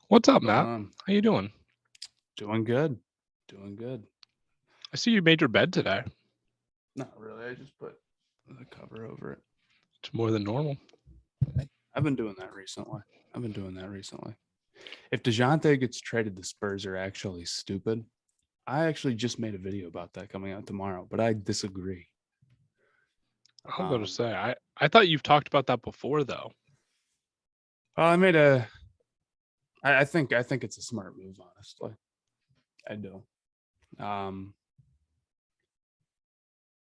What's up, What's going Matt? on? How you doing? Doing good. Doing good. I see you made your bed today. Not really. I just put the cover over it. It's more than normal. I've been doing that recently. If DeJounte gets traded, the Spurs are actually stupid. I actually just made a video about that coming out tomorrow, but I disagree. I was about to say, I thought you've talked about that before, though. Well, I made a. I think it's a smart move, honestly. I do.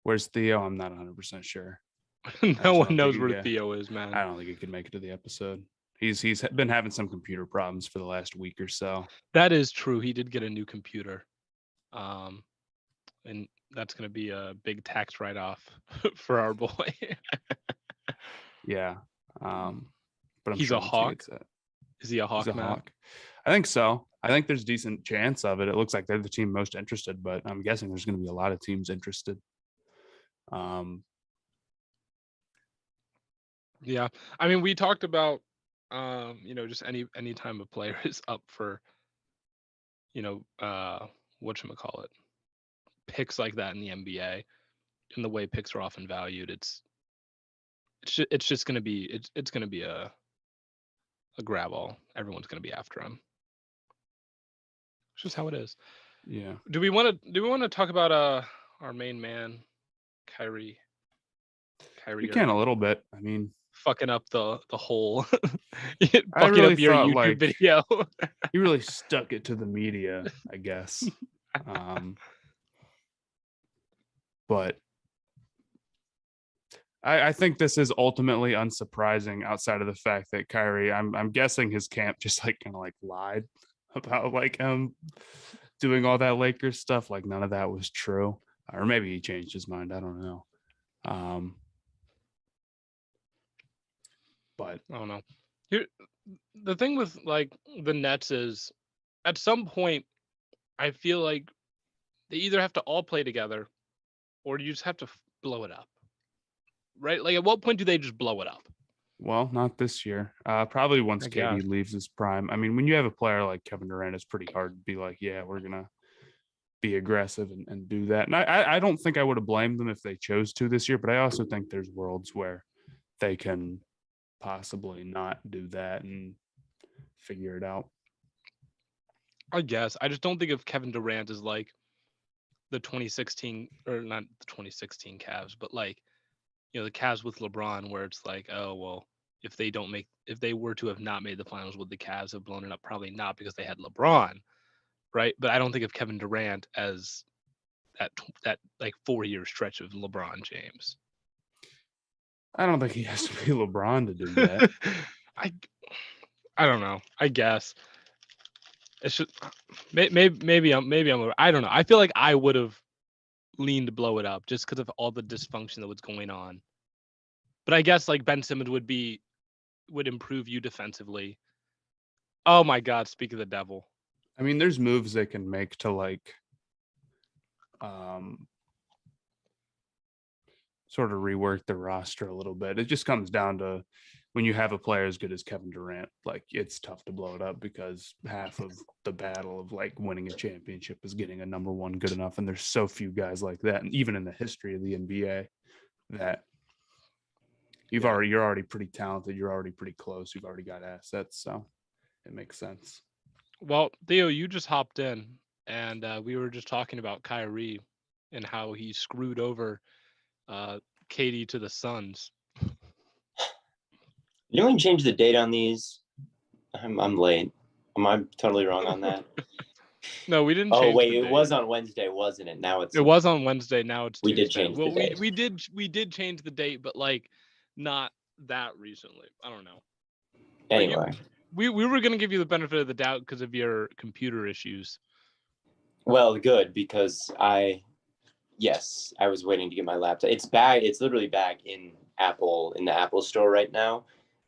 Where's Theo? I'm not 100% sure. No one knows where Theo is, man. I don't think he could make it to the episode. He's been having some computer problems for the last week or so. That is true. He did get a new computer, and that's going to be a big tax write-off for our boy. Yeah, but I'm He's sure a once hawk. he gets it, Is he a hawk? he's a Matt? hawk. I think so. I think there's decent chance of it. It looks like they're the team most interested, but I'm guessing there's going to be a lot of teams interested. Yeah, I mean, we talked about, just any time a player is up for, whatchamacallit, picks like that in the NBA, and the way picks are often valued, it's just going to be it's going to be a grab all. Everyone's going to be after him. It's just how it is. Yeah. Do we want to talk about our main man, Kyrie? We can a little bit. I mean, fucking up the whole fucking really up your YouTube video. He really stuck it to the media, I guess. But I think this is ultimately unsurprising outside of the fact that Kyrie, I'm guessing his camp just kind of lied about doing all that Lakers stuff. Like none of that was true. Or maybe he changed his mind. I don't know. But I don't know. Here, the thing with the Nets is, at some point, I feel like they either have to all play together, or you just have to blow it up. Right? Like, at what point do they just blow it up? Well, not this year. Probably once KD leaves his prime. I mean, when you have a player like Kevin Durant, it's pretty hard to be like, yeah, we're gonna be aggressive and do that. And I don't think I would have blamed them if they chose to this year, but I also think there's worlds where they can possibly not do that and figure it out. I guess. I just don't think of Kevin Durant as like the 2016, or not the 2016 Cavs, but the Cavs with LeBron, where it's like, oh, well, if they were to have not made the finals, would the Cavs have blown it up? Probably not, because they had LeBron, right? But I don't think of Kevin Durant as that 4-year stretch of LeBron James. I don't think he has to be LeBron to do that. I don't know. I guess it's just maybe I'm I don't know. I feel like I would have leaned to blow it up just because of all the dysfunction that was going on. But I guess Ben Simmons would improve you defensively. Oh my God! Speak of the devil. I mean, there's moves they can make to sort of rework the roster a little bit. It just comes down to when you have a player as good as Kevin Durant, it's tough to blow it up because half of the battle of winning a championship is getting a number one good enough. And there's so few guys like that. And even in the history of the NBA, that you're already pretty talented. You're already pretty close. You've already got assets. So it makes sense. Well, Theo, you just hopped in and we were just talking about Kyrie and how he screwed over KD to the Suns. You know when you change the date on these? I'm late. Am I totally wrong on that? No, we didn't. Oh wait, it was on Wednesday, wasn't it? Now it's. It was on Wednesday. Now it's. We Tuesday. did change the date. We did change the date, but not that recently. I don't know. Anyway, we were gonna give you the benefit of the doubt because of your computer issues. Well, good, because I was waiting to get my laptop. It's back. It's literally back in the Apple store right now.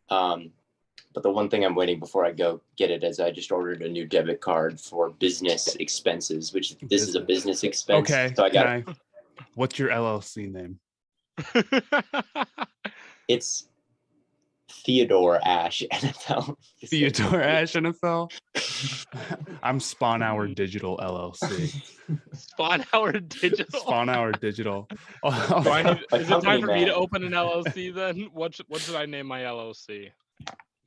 But the one thing I'm waiting before I go get it is I just ordered a new debit card for business expenses, which this is a business expense. Okay. So what's your LLC name? It's Theodore Ash NFL. Theodore Ash NFL. I'm Spawn Hour Digital LLC. Spawn Hour Digital. Spawn Hour Digital. Do I need, A is it company time for me to man. open an LLC then? What should I name my LLC?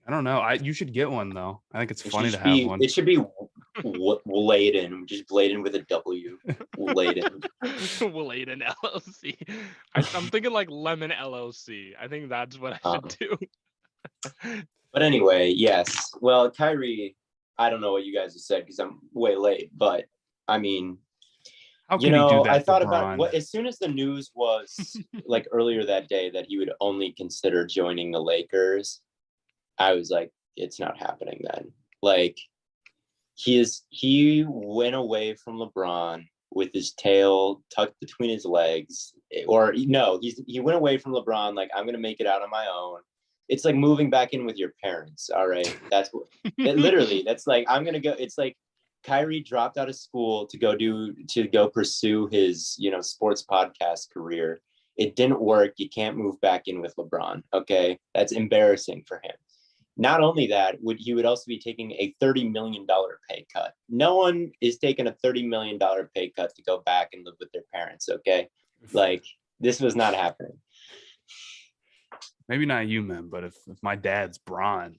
I don't know. You should get one though. I think it's funny to should have be, one. It should be Blaiden, just Blaiden with a W. Blaiden. Blaiden LLC. I'm thinking like Lemon LLC. I think that's what I should do. But anyway, yes. Well, Kyrie, I don't know what you guys have said because I'm way late, but I mean, How can he do that? I thought LeBron? about what as soon as the news was like earlier that day that he would only consider joining the Lakers, I was like, it's not happening then. Like he went away from LeBron with his tail tucked between his legs, or no, he went away from LeBron like, I'm gonna make it out on my own. It's like moving back in with your parents. All right, that's what literally. That's like I'm gonna go. It's like Kyrie dropped out of school to go pursue his sports podcast career. It didn't work. You can't move back in with LeBron. Okay, that's embarrassing for him. Not only that, he would also be taking a $30 million pay cut. No one is taking a $30 million pay cut to go back and live with their parents. Okay, like this was not happening. Maybe not you, man, but if my dad's Bron,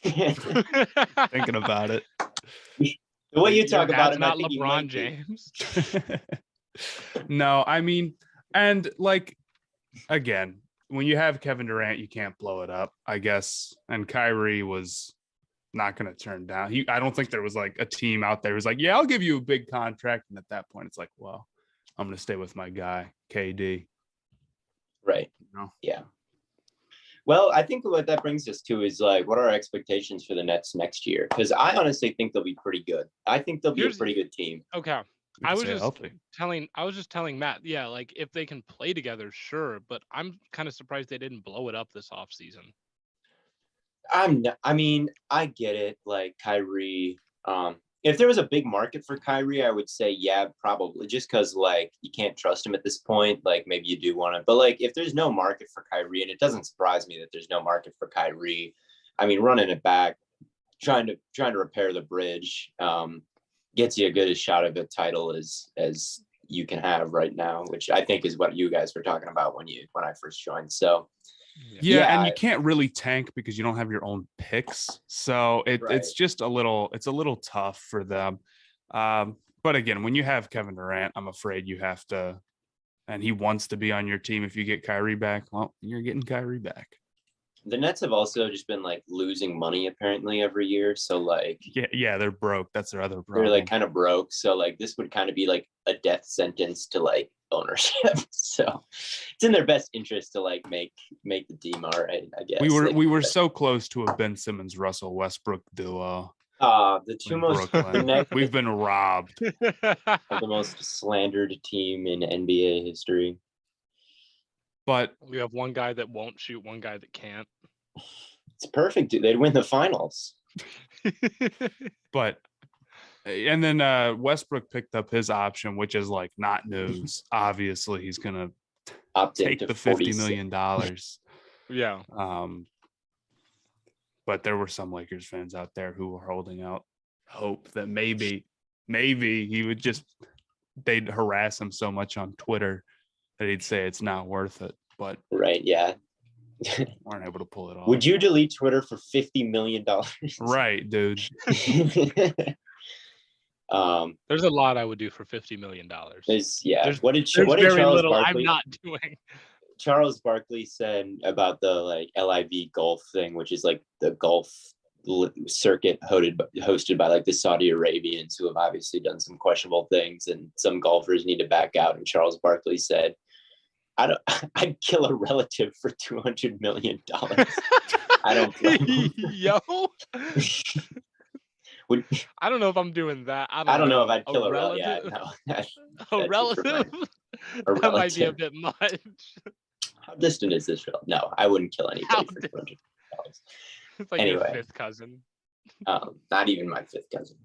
thinking about it. The way you talk about him, not I think LeBron James. No, I mean, and like, again, when you have Kevin Durant, you can't blow it up, I guess. And Kyrie was not going to turn down. I don't think there was like a team out there who was like, yeah, I'll give you a big contract. And at that point, it's like, well, I'm going to stay with my guy, KD. Right. No. Yeah. Well, I think what that brings us to is like, what are our expectations for the Nets next year? Because I honestly think they'll be pretty good. I think they'll be a pretty good team. Okay. I was just telling Matt, yeah, like if they can play together, sure, but I'm kind of surprised they didn't blow it up this offseason. I mean, I get it. Like Kyrie, if there was a big market for Kyrie, I would say, yeah, probably, just because like you can't trust him at this point. Like maybe you do want to, but like if there's no market for Kyrie, and it doesn't surprise me that there's no market for Kyrie. I mean, running it back, trying to repair the bridge, gets you a good shot of a title as you can have right now, which I think is what you guys were talking about when I first joined. So. Yeah, and you can't really tank because you don't have your own picks. So it's just a little tough for them. But again, when you have Kevin Durant, I'm afraid you have to, and he wants to be on your team. If you get Kyrie back, well, you're getting Kyrie back. The Nets have also just been like losing money apparently every year. So like, yeah, they're broke. That's their other problem. They're like kind of broke. So like this would kind of be like a death sentence to like ownership. So it's in their best interest to like make the team all right, I guess. We were so close to a Ben Simmons Russell Westbrook duo. The two most we've been robbed of the most slandered team in NBA history. But we have one guy that won't shoot, one guy that can't. It's perfect, dude. They'd win the finals. But and then Westbrook picked up his option, which is like not news. Obviously, he's gonna take the $50 million. Yeah. But there were some Lakers fans out there who were holding out hope that maybe he would they'd harass him so much on Twitter that he'd say it's not worth it. But right, yeah. weren't able to pull it off. Would you delete Twitter for $50 million? Right, dude. There's a lot I would do for $50 million. What did Charles Barkley? I'm not doing. Charles Barkley said about the like LIV golf thing, which is like the golf circuit hosted by like the Saudi Arabians, who have obviously done some questionable things, and some golfers need to back out. And Charles Barkley said, I'd kill a relative for $200 million. I don't blame Yo. I don't know if I'm doing that. I don't know if I'd kill a relative. A relative? That might be a bit much. How distant is this? No, I wouldn't kill anybody for $200. It's like your fifth cousin. Not even my fifth cousin.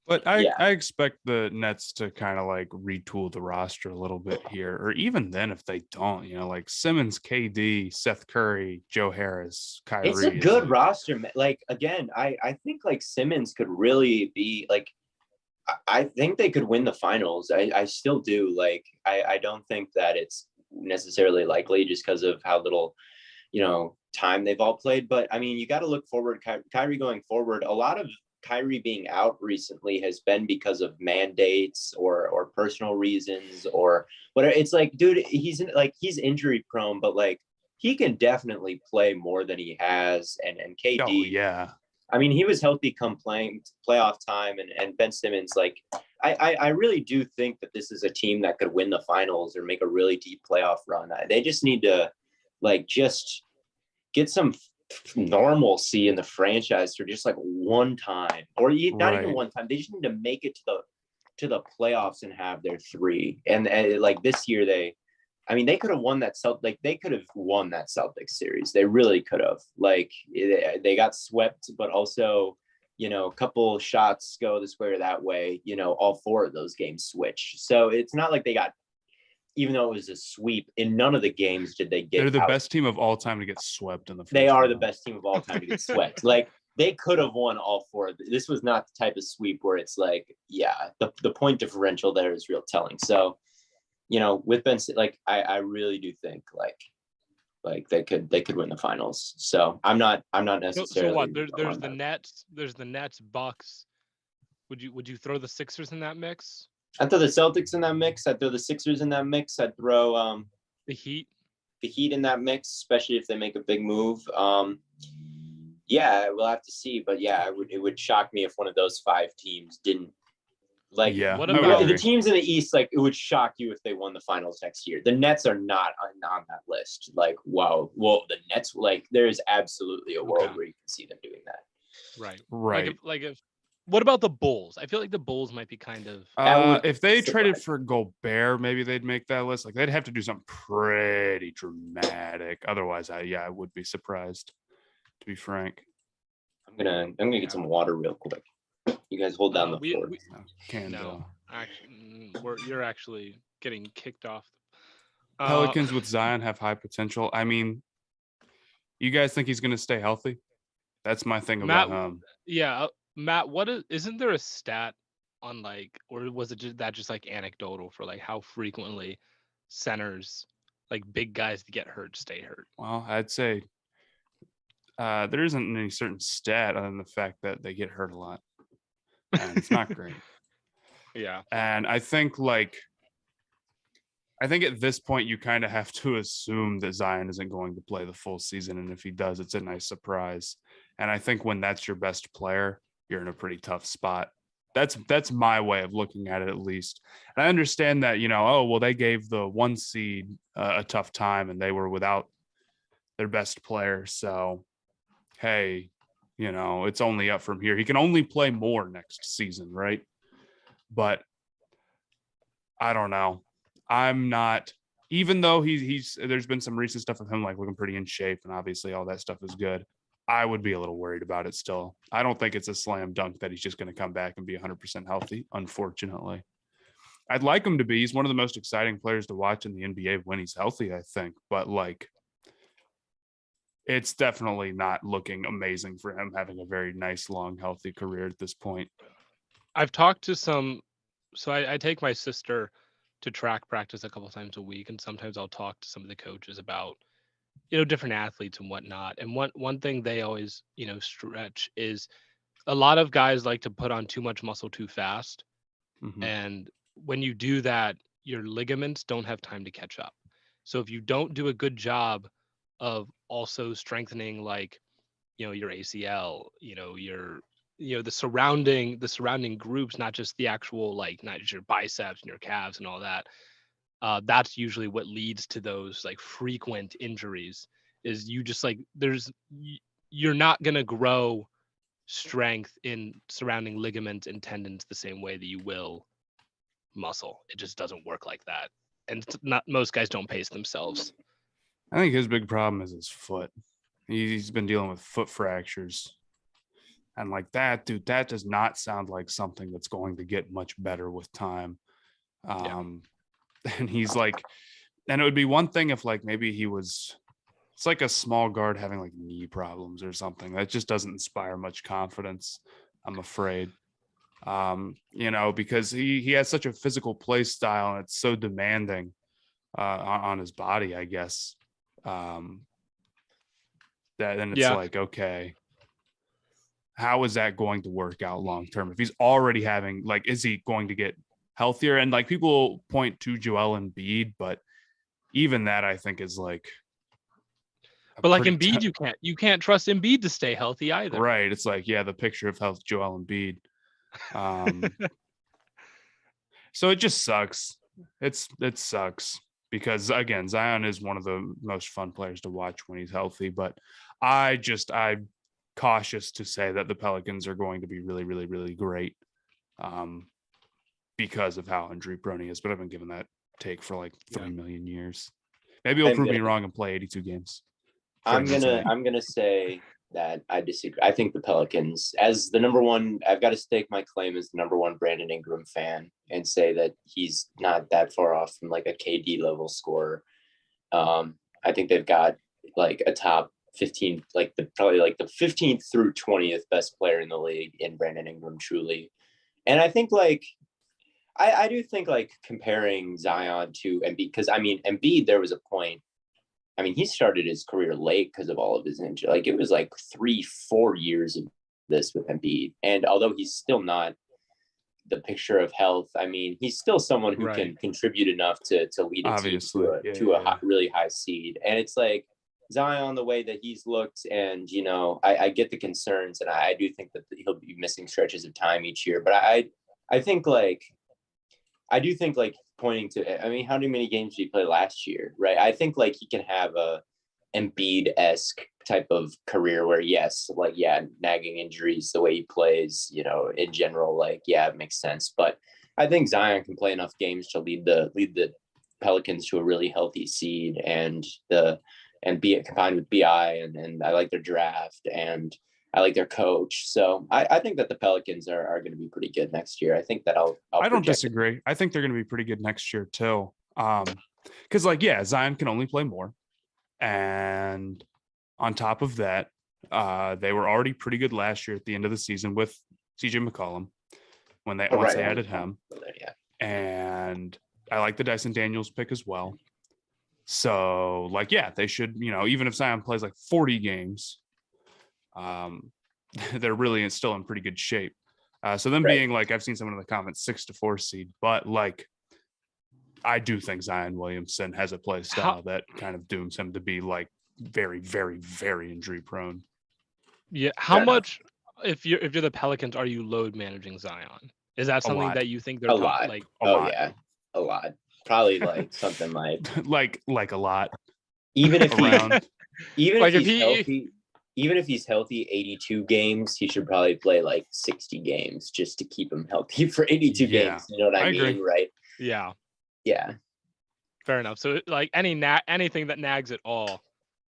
But I Yeah. expect the Nets to kind of like retool the roster a little bit here, or even then if they don't, like Simmons, KD, Seth Curry, Joe Harris, Kyrie. It's a good roster. Like, again, I think like Simmons could really be like, I think they could win the finals. I still do. Like, I don't think that it's necessarily likely just because of how little, time they've all played. But I mean, you got to look forward. Kyrie going forward, a lot of Kyrie being out recently has been because of mandates or personal reasons or whatever. It's like, dude, he's injury prone, but like he can definitely play more than he has. And KD, Oh yeah. I mean, he was healthy come playing playoff time, and Ben Simmons, like, I really do think that this is a team that could win the finals or make a really deep playoff run. They just need to, like, just get some normalcy in the franchise for just like one time, or not even one time. They just need to make it to the playoffs and have their three. And like this year, they could have won that they could have won that Celtics series. They really could have. Like, they got swept, but also, a couple shots go this way or that way, all four of those games switch. So it's not like they got, even though it was a sweep, in none of the games did they get. They're the best team of all time to get swept in the first They are round. the best team of all time to get swept. Like, they could have won all four. This was not the type of sweep where it's like, yeah, the point differential there is real telling. So, with Ben, like, I really do think like they could win the finals. So I'm not necessarily. So what? There's the Nets. There's the Nets, Bucks. Would you throw the Sixers in that mix? I'd throw the Celtics in that mix. I'd throw the Sixers in that mix. I'd throw the Heat in that mix, especially if they make a big move. Yeah, we'll have to see. But yeah, it would shock me if one of those five teams didn't. Like, yeah, what about the teams in the East? Like, it would shock you if they won the finals next year. The Nets are not on that list. Like, wow. Well, the Nets, like, there is absolutely a world where you can see them doing that. Right. What about the Bulls? I feel like the Bulls might be kind of. If they traded for Gobert, maybe they'd make that list. Like, they'd have to do something pretty dramatic. Otherwise, I would be surprised, to be frank. I'm gonna get some water real quick. You guys hold down the floor. You're actually getting kicked off. Pelicans with Zion have high potential. I mean, you guys think he's going to stay healthy? That's my thing about him. Yeah, Matt. Isn't there a stat on, like, or was it just like anecdotal for like how frequently centers, like big guys that get hurt, stay hurt? Well, I'd say there isn't any certain stat other than the fact that they get hurt a lot. And it's not great. Yeah. And I think at this point you kind of have to assume that Zion isn't going to play the full season. And if he does, it's a nice surprise. And I think when that's your best player, you're in a pretty tough spot. That's my way of looking at it, at least. And I understand that, they gave the 1 seed a tough time and they were without their best player. So, hey, it's only up from here. He can only play more next season, right? But I don't know. I'm not, even though he's there's been some recent stuff of him like looking pretty in shape, and obviously all that stuff is good. I would be a little worried about it still. I don't think it's a slam dunk that he's just going to come back and be 100% healthy, unfortunately. I'd like him to be. He's one of the most exciting players to watch in the NBA when he's healthy, I think. But it's definitely not looking amazing for him having a very nice, long, healthy career at this point. I've talked to so I take my sister to track practice a couple times a week, and sometimes I'll talk to some of the coaches about, different athletes and whatnot. And one thing they always, stretch is a lot of guys like to put on too much muscle too fast. Mm-hmm. And when you do that, your ligaments don't have time to catch up. So if you don't do a good job of also strengthening, like, your ACL, the surrounding groups, not just the actual, like, not just your biceps and your calves and all that. That's usually what leads to those, like, frequent injuries. Is you just, like, you're not gonna grow strength in surrounding ligaments and tendons the same way that you will muscle. It just doesn't work like that, and most guys don't pace themselves. I think his big problem is his foot. He's been dealing with foot fractures. And like that, dude, that does not sound like something that's going to get much better with time. And he's like, and it would be one thing if like maybe it's like a small guard having like knee problems or something. That just doesn't inspire much confidence, I'm afraid. Because he has such a physical play style and it's so demanding on his body, I guess. That then it's like, okay, how is that going to work out long term? If he's already having, like, is he going to get healthier? And like people point to Joel Embiid, but even that I think is like, but like Embiid, you can't trust Embiid to stay healthy either. Right. It's like, yeah, the picture of health Joel Embiid. So it just sucks. It sucks because again, Zion is one of the most fun players to watch when he's healthy, but I'm cautious to say that the Pelicans are going to be really, really, really great because of how injury prone he is. But I've been given that take for like 3 million years. Maybe he'll prove me wrong and play 82 games. I'm gonna say that I disagree. I think the Pelicans, as the number one, I've got to stake my claim as the number one Brandon Ingram fan and say that he's not that far off from like a KD level scorer. I think they've got like a top 15, probably the 15th through 20th best player in the league in Brandon Ingram, truly. And I think I do think comparing Zion to Embiid, because I mean, Embiid, there was a point. I mean, he started his career late because of all of his injury. Like it was like 3-4 years of this with Embiid. And although he's still not the picture of health, I mean, he's still someone who can contribute enough to lead a team to a really high seed. And it's like Zion, the way that he's looked, and, I get the concerns, and I do think that he'll be missing stretches of time each year. But I think I do think pointing to, I mean, how many games did he play last year, right? I think he can have a Embiid-esque type of career where, yes, nagging injuries, the way he plays, in general, it makes sense. But I think Zion can play enough games to lead the Pelicans to a really healthy seed and be it combined with BI, and I like their draft and I like their coach. So I think that the Pelicans are going to be pretty good next year. I think that I don't disagree. I think they're going to be pretty good next year too. Because Zion can only play more. And on top of that, they were already pretty good last year at the end of the season with CJ McCollum once they added him. And I like the Dyson Daniels pick as well. So they should, even if Zion plays 40 games, they're really still in pretty good shape. So them being I've seen someone in the comments 6-4 seed, but I do think Zion Williamson has a play style that kind of dooms him to be very, very, very injury prone. Yeah. How much, if you're the Pelicans, are you load managing Zion? Is that something that you think they're a lot? A lot. Yeah, a lot. Probably something like a lot. Even if he's healthy. Even if he's healthy 82 games, he should probably play 60 games just to keep him healthy for 82 games. You know what I mean? Agree. Right? Yeah. Yeah. Fair enough. So anything that nags at all,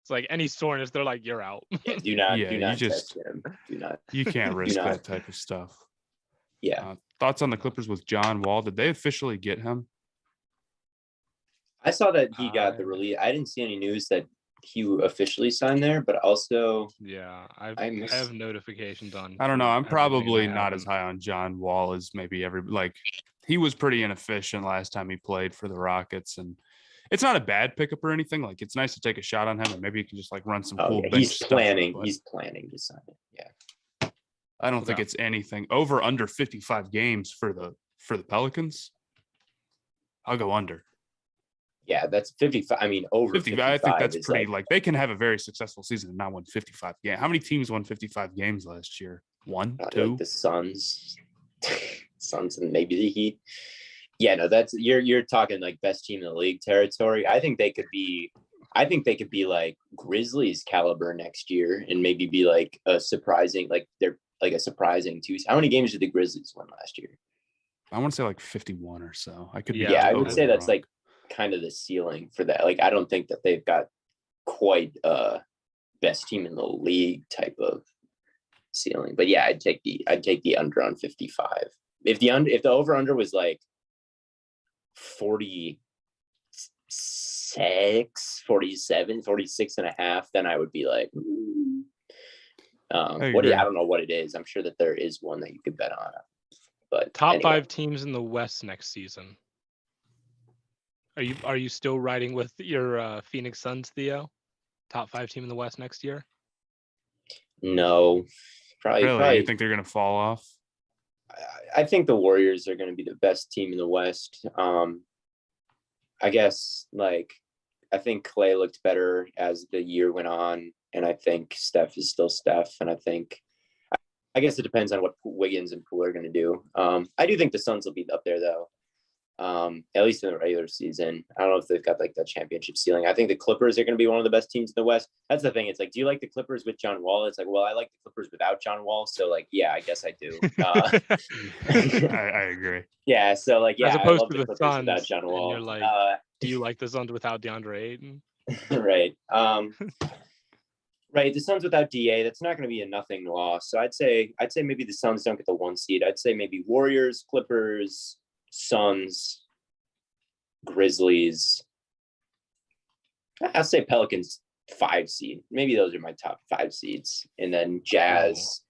it's any soreness, they're you're out. Yeah, do not test him. Do not. You can't risk that type of stuff. Yeah. Thoughts on the Clippers with John Wall? Did they officially get him? I saw that he got the release. I didn't see any news that he officially signed there, but also I have notifications on. I don't know. I'm probably not as high on John Wall as maybe he was pretty inefficient last time he played for the Rockets, and it's not a bad pickup or anything. It's nice to take a shot on him, and maybe he can just run some cool bench he's stuff. He's planning to sign it. Yeah. I don't think it's anything over under 55 games for the Pelicans. I'll go under. Yeah, that's 55. I mean, over 55. I think that's pretty they can have a very successful season and not win 55 games. How many teams won 55 games last year? 1, 2? The Suns and maybe the Heat. Yeah, no, that's you're talking best team in the league territory. I think they could be Grizzlies caliber next year and maybe be a surprising they're a surprising two. How many games did the Grizzlies win last year? I want to say 51 or so. I could be I would say that's kind of the ceiling for that. I don't think that they've got quite a best team in the league type of ceiling. But yeah, I'd take the under on 55. If the over under was like 46, 47, 46 and a half, then I would be like, I don't know what it is. I'm sure that there is one that you could bet on. But top 5 teams in the West next season. Are you still riding with your Phoenix Suns, Theo? Top 5 team in the West next year? No, probably. You think they're going to fall off? I think the Warriors are going to be the best team in the West. I guess I think Clay looked better as the year went on, and I think Steph is still Steph, and I guess it depends on what Wiggins and Poole are going to do. I do think the Suns will be up there though. At least in the regular season. I don't know if they've got like that championship ceiling. I think the Clippers are going to be one of the best teams in the West. That's the thing. It's like, do you like the Clippers with John Wall? It's like, well, I like the Clippers without John Wall. So like, yeah, I guess I do. I agree. Yeah. So like, yeah, as opposed I love to the the Clippers Suns, without John Wall. You're like, do you like the Suns without DeAndre Ayton? Right. Right. The Suns without DA, that's not going to be a nothing loss. So I'd say maybe the Suns don't get the 1 seed. I'd say maybe Warriors, Clippers, Suns, Grizzlies. I'll say Pelicans 5 seed. Maybe those are my top 5 seeds, and then Jazz.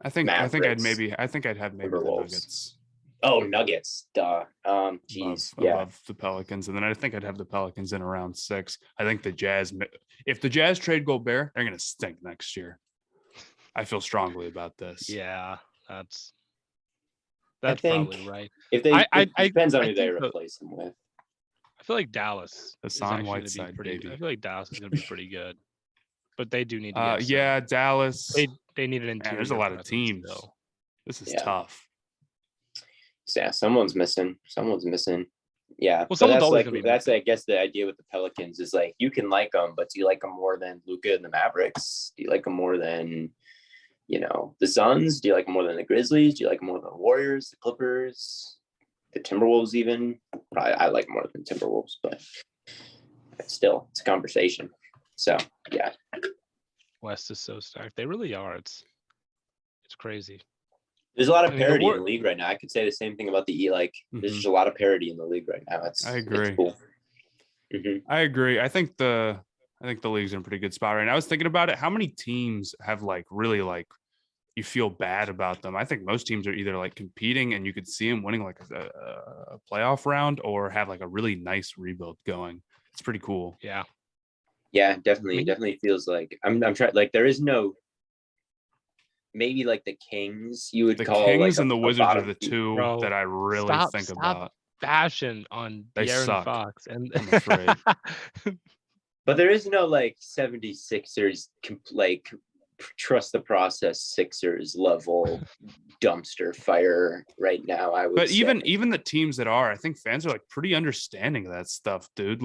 I think I'd have maybe the Timberwolves. Nuggets. Oh, Nuggets. Duh. Geez. Above the Pelicans, and then I think I'd have the Pelicans in around 6. I think the Jazz. If the Jazz trade Gobert, they're going to stink next year. I feel strongly about this. Yeah, that's probably right. If they, it depends on who they replace them with. I feel like Dallas. Hassan Whiteside, baby. I feel like Dallas is going to be pretty good, but they do need to. Dallas. They need an interior. Man, there's a lot of teams. Still. This is tough. Yeah, someone's missing. Yeah, well, someone's always going to be. That's I guess the idea with the Pelicans is like you can like them, but do you like them more than Luka and the Mavericks? Do you like them more than the Suns? Do you like them more than the Grizzlies? Do you like them more than the Warriors, the Clippers, the Timberwolves? Even I like more than Timberwolves, but still, it's a conversation. So yeah, West is so stacked. They really are. It's crazy. There's a lot of parity in the league right now. I could say the same thing about the E. There's just a lot of parity in the league right now. I agree. It's cool. Mm-hmm. I agree. I think the league's in a pretty good spot right now. I was thinking about it. How many teams have really you feel bad about them? I think most teams are either competing and you could see them winning a playoff round, or have a really nice rebuild going. It's pretty cool. Yeah. Yeah, definitely. Definitely feels like I'm trying. There is no. Maybe the Kings you would call the Kings and the Wizards are the two that I really think about. Fashion on De'Aaron Fox, and I'm afraid. But there is no 76ers trust the process Sixers level dumpster fire right now. I would. But even the teams that are, I think fans are pretty understanding of that stuff, dude.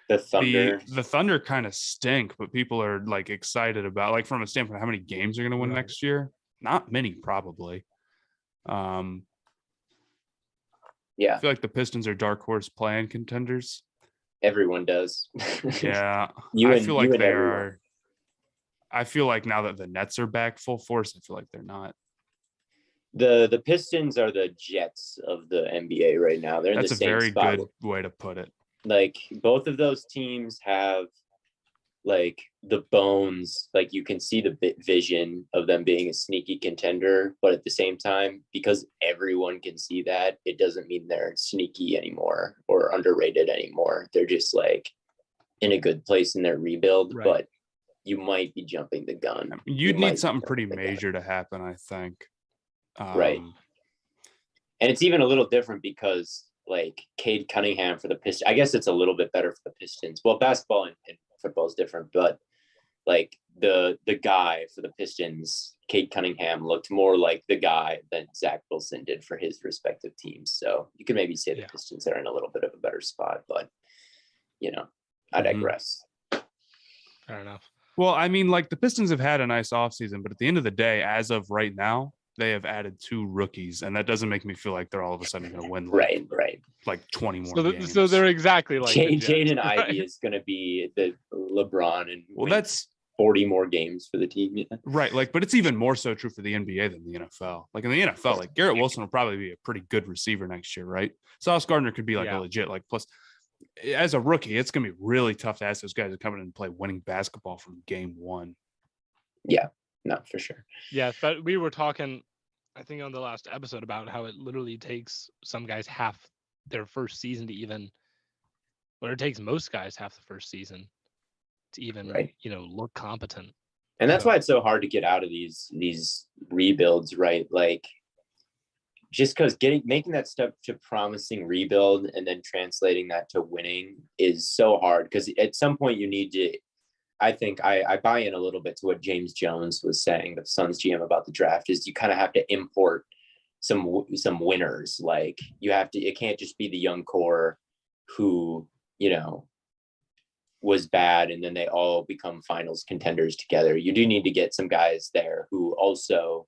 The Thunder. The Thunder kind of stink, but people are excited about from a standpoint of how many games they're going to win next year. Not many, probably. Yeah, I feel like the Pistons are dark horse play-in contenders. Everyone does. Yeah, I feel like they are. I feel like now that the Nets are back full force, I feel like they're not. The Pistons are the Jets of the NBA right now. They're in the same spot. That's a very good way to put it. Both of those teams have the bones, you can see the vision of them being a sneaky contender, but at the same time, because everyone can see that, it doesn't mean they're sneaky anymore or underrated anymore. They're just in a good place in their rebuild, right. But you might be jumping the gun. You'd need something pretty major to happen, I think. Right. And it's even a little different because Cade Cunningham for the Pistons, I guess it's a little bit better for the Pistons. Well, basketball and football is different, but the guy for the Pistons, Cade Cunningham, looked more like the guy than Zach Wilson did for his respective teams. So you could maybe say the Pistons are in a little bit of a better spot, but I digress. Fair enough. Well, I mean, the Pistons have had a nice offseason, but at the end of the day, as of right now, they have added 2 rookies, and that doesn't make me feel like they're all of a sudden going to win. Right. 20 more games. So they're exactly like Jaden Ivey is going to be the LeBron and. Well, 40 more games for the team. Yeah. Right. Like, but it's even more so true for the NBA than the NFL. Like in the NFL, like Garrett Wilson will probably be a pretty good receiver next year, right? Sauce Gardner could be like a legit, like, plus as a rookie, it's going to be really tough to ask those guys to come in and play winning basketball from game one. Yeah, no, for sure. Yeah, but we were talking, I think, on the last episode about how it literally takes some guys half their first season to even, or it takes most guys half the first season to even, look competent. And that's why it's so hard to get out of these rebuilds, right? Like, just because making that step to promising rebuild and then translating that to winning is so hard, because at some point you need to, I think I buy in a little bit to what James Jones was saying, the Suns GM, about the draft, is you kind of have to import some winners. Like, you have to, it can't just be the young core who, was bad and then they all become finals contenders together. You do need to get some guys there who also,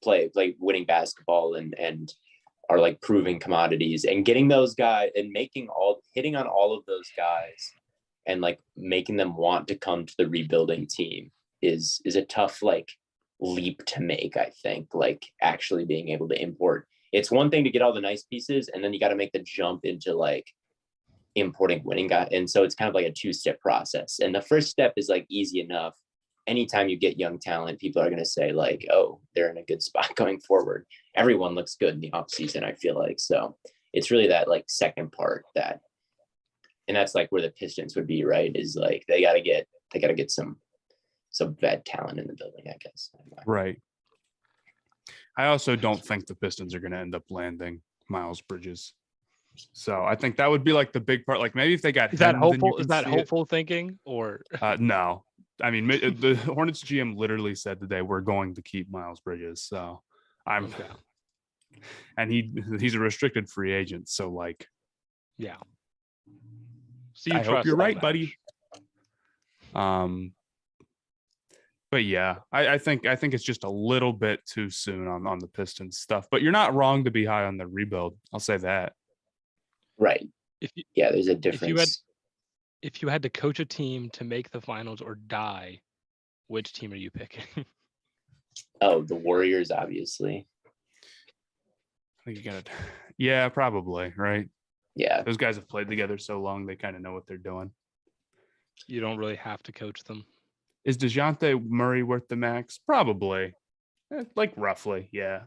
play winning basketball and are like proving commodities, and getting those guys and hitting on all of those guys and like making them want to come to the rebuilding team is a tough like leap to make. I think, like, actually being able to import, it's one thing to get all the nice pieces, and then you got to make the jump into like importing winning guys. And so it's kind of like a 2-step process. And the first step is like easy enough. Anytime you get young talent, people are going to say like, oh, they're in a good spot going forward. Everyone looks good in the off season, I feel like. So it's really that like second part and that's like where the Pistons would be, right? Is like, they got to get some vet talent in the building, I guess. Right. I also don't think the Pistons are going to end up landing Miles Bridges. So I think that would be like the big part. Like, maybe if they got is that hopeful? Is that hopeful thinking, or no? I mean, the Hornets GM literally said today we're going to keep Miles Bridges. So and he's a restricted free agent. So like, yeah. So I hope you're right, buddy. But yeah, I think it's just a little bit too soon on the Pistons stuff. But you're not wrong to be high on the rebuild. I'll say that. Right. There's a difference. If you had to coach a team to make the finals or die, which team are you picking? Oh, the Warriors, obviously. I think you got it. Yeah, probably, right? Yeah. Those guys have played together so long, they kind of know what they're doing. You don't really have to coach them. Is DeJounte Murray worth the max? Probably. Like roughly, yeah.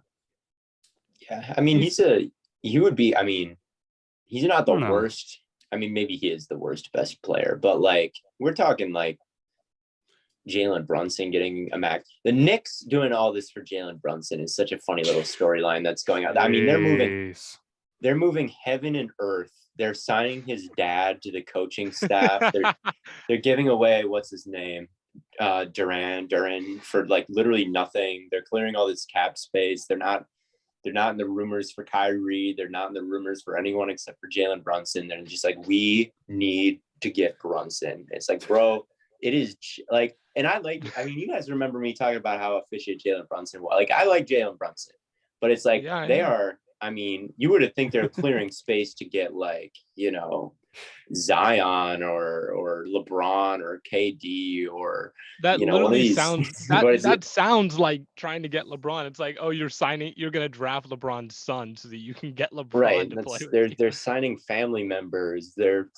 Yeah. I mean, he's not the worst. I mean, maybe he is the best player, but like, we're talking like Jalen Brunson getting a max. The Knicks doing all this for Jalen Brunson is such a funny little storyline that's going on. I mean, they're moving heaven and earth. They're signing his dad to the coaching staff. They're giving away, what's his name? Duran for like literally nothing. They're clearing all this cap space. They're not in the rumors for Kyrie. They're not in the rumors for anyone except for Jalen Brunson. They're just like, we need to get Brunson. It's like, bro, it is like, and you guys remember me talking about how efficient Jalen Brunson was. Like, I like Jalen Brunson, but it's like, you would think they're clearing space to get like, Zion or LeBron or KD or that literally sounds that sounds like trying to get LeBron. It's like, oh, you're gonna draft LeBron's son so that you can get LeBron right. to play with They're signing family members. They're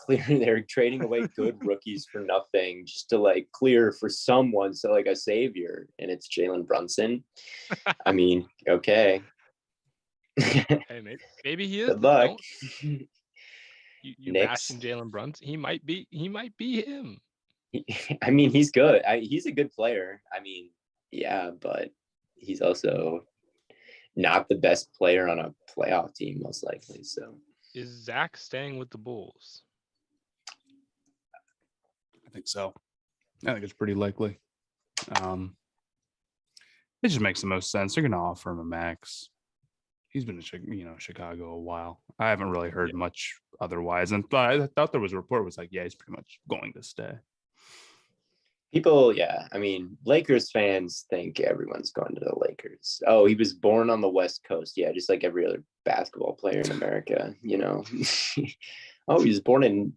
trading away good rookies for nothing just to like clear for someone, so like a savior, and it's Jalen Brunson. I mean, okay. Hey, maybe he is. Good luck. You bashing Jalen Brunson? He might be him. I mean, he's good. He's a good player. I mean, yeah, but he's also not the best player on a playoff team, most likely. So, is Zach staying with the Bulls? I think so. I think it's pretty likely. It just makes the most sense. They're going to offer him a max. He's been in Chicago a while. I haven't really heard much otherwise, and I thought there was a report was like, yeah, he's pretty much going to stay. People, yeah. I mean, Lakers fans think everyone's going to the Lakers. Oh, he was born on the West Coast. Yeah, just like every other basketball player in America, Oh, he was born in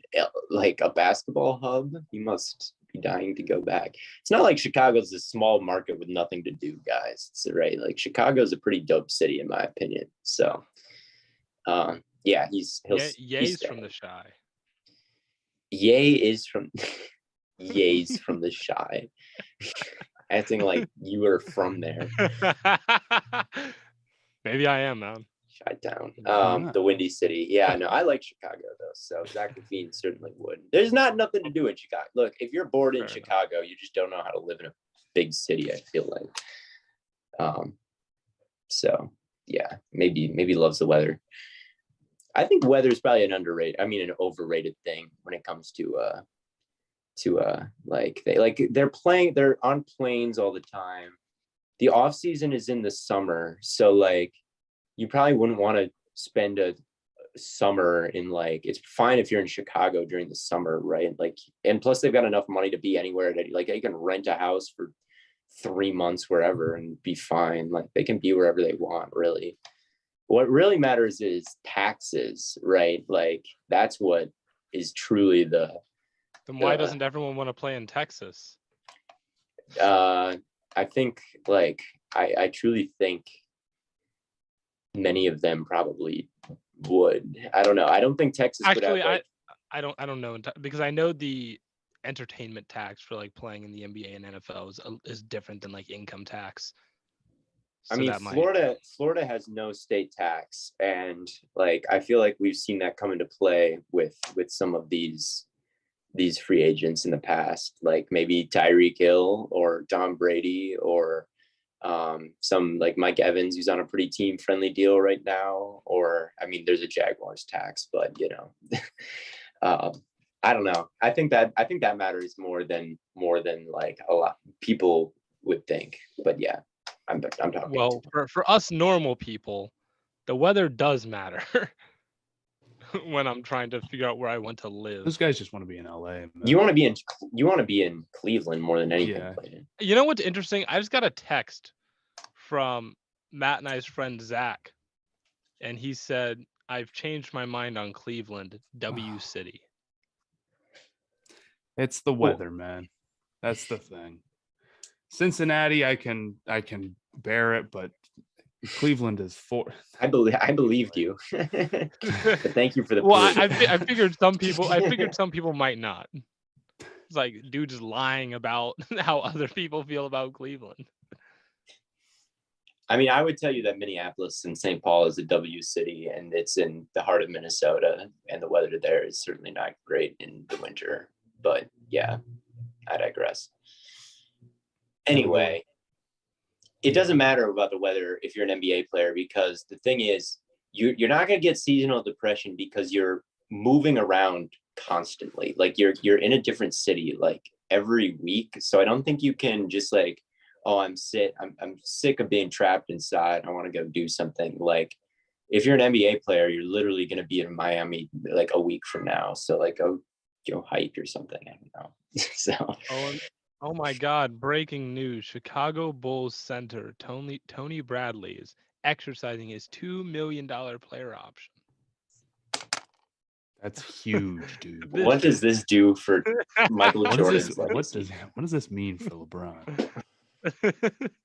like a basketball hub. He must be dying to go back. It's not like Chicago's a small market with nothing to do, guys. It's right. Like Chicago's a pretty dope city in my opinion. So, yeah, he's Ye's from the Shy. Ye is from Ye's from the Shy. Acting like you were from there. Maybe I am, man. Chi-town. The Windy City. Yeah, no, I like Chicago though. So Zach Levine certainly would. There's not nothing to do in Chicago. Look, if you're bored in Chicago, you just don't know how to live in a big city, I feel like. So yeah, maybe loves the weather. I think weather is probably an overrated thing when it comes to they're on planes all the time. The off season is in the summer, so like you probably wouldn't want to spend a summer in like, it's fine if you're in Chicago during the summer, right? Like, and plus they've got enough money to be anywhere that like you can rent a house for 3 months wherever and be fine. Like they can be wherever they want, really. What really matters is taxes, right? Like that's what is truly the. Then why doesn't everyone want to play in Texas? I think like I truly think many of them probably would. I don't know. I don't think Texas actually would have, I don't know because I know the entertainment tax for like playing in the NBA and NFL is different than like income tax. So I mean, Florida has no state tax, and like I feel like we've seen that come into play with some of these free agents in the past, like maybe Tyreek Hill or Tom Brady or some like Mike Evans, who's on a pretty team friendly deal right now. Or I mean, there's a Jaguars tax, but you know, I don't know. I think that matters more than like a lot people would think. But yeah. I'm talking. Well, for us normal people, the weather does matter when I'm trying to figure out where I want to live. Those guys just want to be in LA. Man. You want to be in Cleveland more than anything. Yeah. You know what's interesting? I just got a text from Matt and I's friend Zach, and he said, "I've changed my mind on Cleveland, W City." It's the weather, man. That's the thing. Cincinnati, I can bear it, but Cleveland is for. I believed you. But thank you for the. Well, I figured some people might not. It's like dude just lying about how other people feel about Cleveland. I mean, I would tell you that Minneapolis and St. Paul is a W city, and it's in the heart of Minnesota, and the weather there is certainly not great in the winter. But yeah, I digress. Anyway, it doesn't matter about the weather if you're an NBA player, because the thing is, you're not going to get seasonal depression because you're moving around constantly. Like you're in a different city like every week. So I don't think you can just like, oh, I'm sick of being trapped inside. I want to go do something. Like if you're an NBA player, you're literally going to be in Miami like a week from now. So like go hike or something. I don't know. So. Oh my God! Breaking news: Chicago Bulls center Tony Bradley is exercising his $2 million player option. That's huge, dude. What does this do for Michael Jordan? What does this mean for LeBron?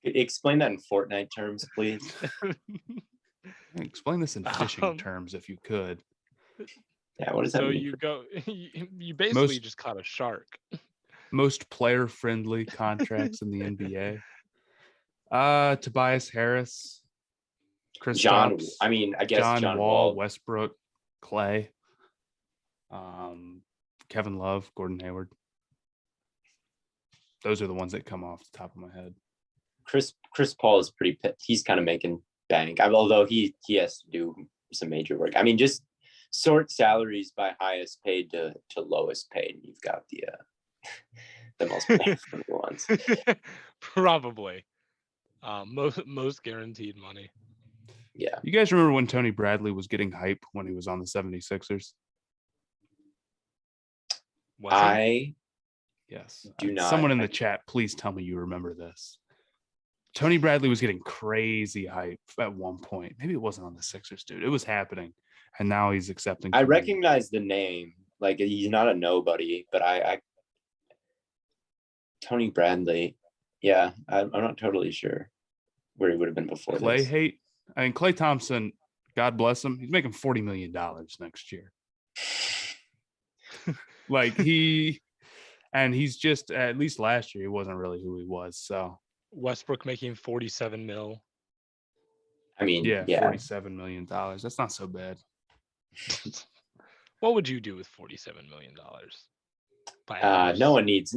Explain that in Fortnite terms, please. Explain this in fishing terms, if you could. Yeah, what does that mean? So you basically just caught a shark. Most player-friendly contracts in the NBA. Tobias Harris, John Wall, Westbrook, Clay, Kevin Love, Gordon Hayward. Those are the ones that come off the top of my head. Chris Paul is he's kind of making bank. Although he has to do some major work. I mean, just sort salaries by highest paid to lowest paid. You've got the most paid ones. Probably. Most guaranteed money. Yeah. You guys remember when Tony Bradley was getting hype when he was on the 76ers? Yes. Do not. Someone in the chat, please tell me you remember this. Tony Bradley was getting crazy hype at one point. Maybe it wasn't on the Sixers, dude. It was happening. And now he's accepting. I recognize the name. Like he's not a nobody, but Tony Bradley. Yeah, I'm not totally sure where he would have been before Clay this. hate. I mean, Clay Thompson, God bless him, he's making $40 million next year. Like he's just, at least last year, he wasn't really who he was. So Westbrook making 47 mil. I mean, yeah, yeah. $47 million. That's not so bad. What would you do with $47 million? No one needs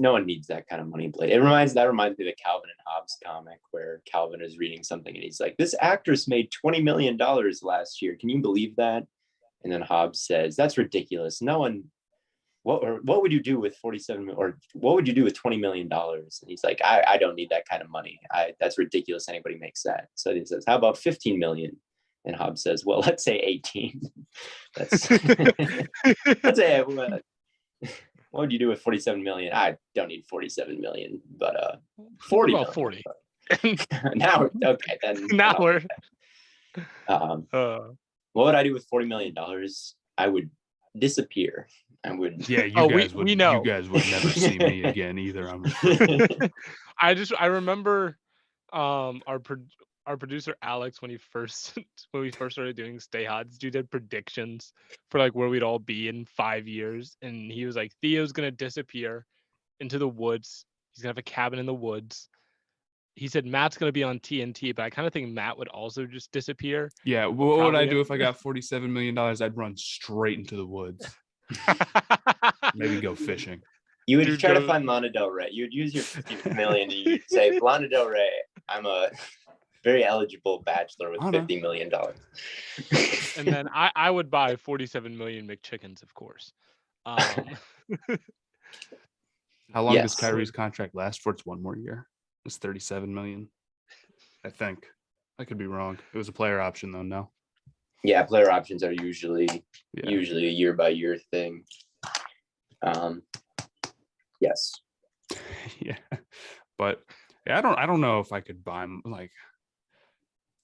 that kind of money. It reminds me of the Calvin and Hobbes comic where Calvin is reading something and he's like, "This actress made $20 million last year. Can you believe that?" And then Hobbes says, "That's ridiculous. No one. What would you do with 47 or what would you do with $20 million?" And he's like, I don't need that kind of money. That's ridiculous. Anybody makes that. So he says, "How about 15 million?" And Hobbes says, "Well, let's say 18. Let's say, what would you do with 47 million? I don't need 47 million, but 40 about million. 40. Now, okay, then Now we're what would I do with $40 million? I would disappear. I would. Yeah, we know. You guys would never see me again either. I remember our producer Alex when we first started doing Stay Hot, dude did predictions for like where we'd all be in 5 years, and he was like, Theo's gonna disappear into the woods. He's gonna have a cabin in the woods. He said Matt's gonna be on TNT, but I kind of think Matt would also just disappear. Yeah, what would I do if I got $47 million? I'd run straight into the woods. Maybe go fishing. You would try to find Lana Del Rey. You would use your 50 million. You'd say, "Lana Del Rey, I'm a very eligible bachelor with $50 million." And then I would buy 47 million McChickens, of course. How long does Kyrie's contract last for? It's 1 more year. It's 37 million. I think. I could be wrong. It was a player option though, no? Yeah, player options are usually a year by year thing. Yes. Yeah. But I don't know if I could buy like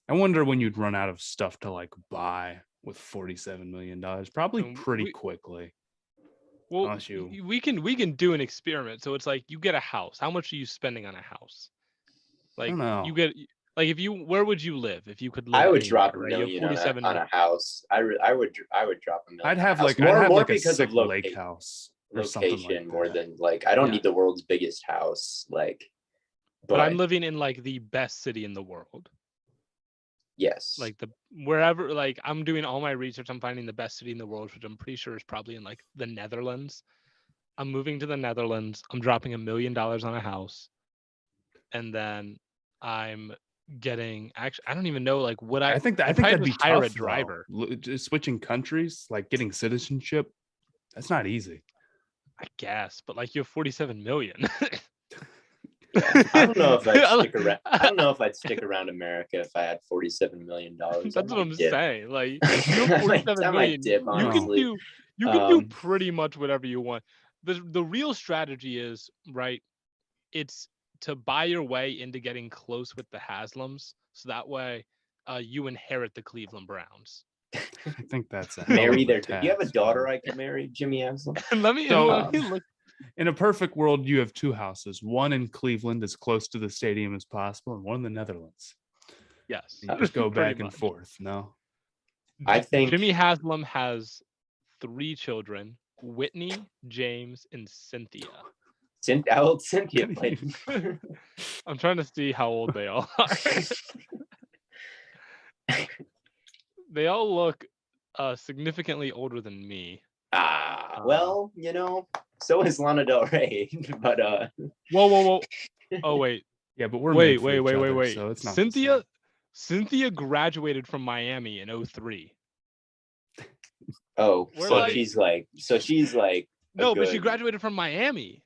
I wonder when you'd run out of stuff to like buy with $47 million. Probably pretty quickly. Well, we can do an experiment. So it's like you get a house. How much are you spending on a house? Like you get like where would you live if you could live? I would drop $1 million on a house. I would drop $1 million. I'd have like because of lake house or location like more than like I don't need the world's biggest house. Like, but I'm living in like the best city in the world. Yes. Like wherever, like I'm doing all my research, I'm finding the best city in the world, which I'm pretty sure is probably in like the Netherlands. I'm moving to the Netherlands. I'm dropping $1 million on a house. And then I'm getting, actually, I don't even know, like I think that'd be hire tough, a driver. Just switching countries, like getting citizenship, that's not easy. I guess, but like you have 47 million. I don't know if I'd stick around. I don't know if I'd stick around America if I had $47 million. That's what I'm saying. Like you have 47 million, you can do pretty much whatever you want. The real strategy is, right, it's to buy your way into getting close with the Haslams, so that way you inherit the Cleveland Browns. I think that's marry their. Do you have a daughter I could marry, Jimmy Haslam? let me look. In a perfect world, you have 2 houses. One in Cleveland, as close to the stadium as possible, and one in the Netherlands. Yes. You just go back and forth. No. I think Jimmy Haslam has 3 children: Whitney, James, and Cynthia. How old Cynthia played? I'm trying to see how old they all are. They all look significantly older than me. Well, so is Lana Del Rey, but Whoa. Oh wait. Yeah, but we're wait. So it's not Cynthia graduated from Miami in 2003. Oh, she's like no, but she graduated from Miami.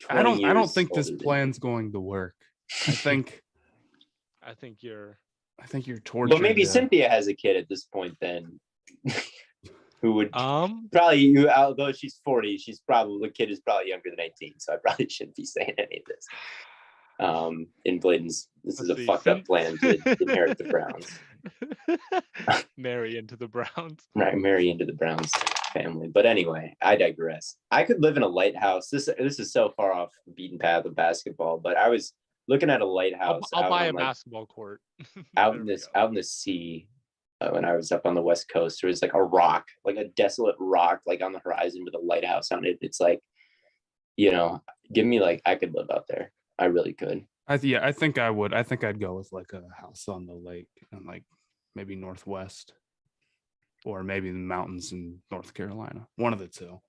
I don't think this plan's going to work. I think you're tortured. Well, maybe Cynthia has a kid at this point then. Who would probably, although she's 40, the kid is probably younger than 18, so I probably shouldn't be saying any of this. In Blaiden's, this is a fucked up plan to inherit the Browns. Marry into the Browns. Right, marry into the Browns. family. But anyway, I digress. I could live in a lighthouse. This is so far off the beaten path of basketball, but I was looking at a lighthouse. I'll buy a like, basketball court. out in the sea. When I was up on the West Coast, there was like a rock, like a desolate rock, like on the horizon with a lighthouse on it. It's like, give me like, I could live out there. I really could. I think I would. I think I'd go with like a house on the lake and like maybe Northwest, or maybe the mountains in North Carolina. One of the two.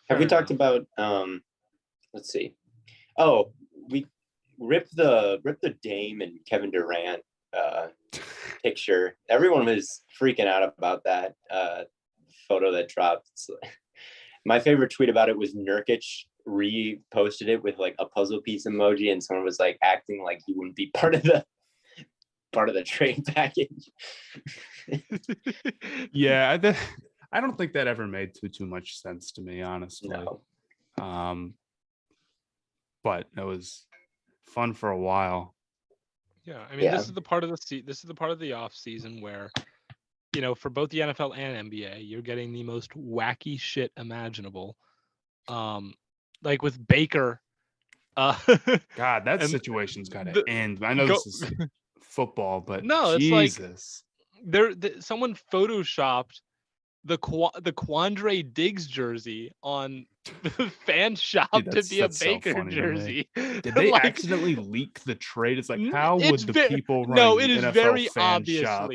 Have we talked about? Let's see. Oh, we rip the Dame and Kevin Durant picture. Everyone was freaking out about that photo that dropped. My favorite tweet about it was Nurkic reposted it with like a puzzle piece emoji, and someone was like acting like he wouldn't be part of the trade package. Yeah, I don't think that ever made too much sense to me, honestly. No. But it was fun for a while. Yeah, I mean, this is the part of the off season where, for both the NFL and NBA, you're getting the most wacky shit imaginable. Like with Baker. God, that situation's got to end. I know this is football, but no, Jesus. It's like someone photoshopped the Quandre Diggs jersey on fan shop to be a Baker jersey. Did they accidentally leak the trade? It's like, how would the people running it is NFL very fan obviously shop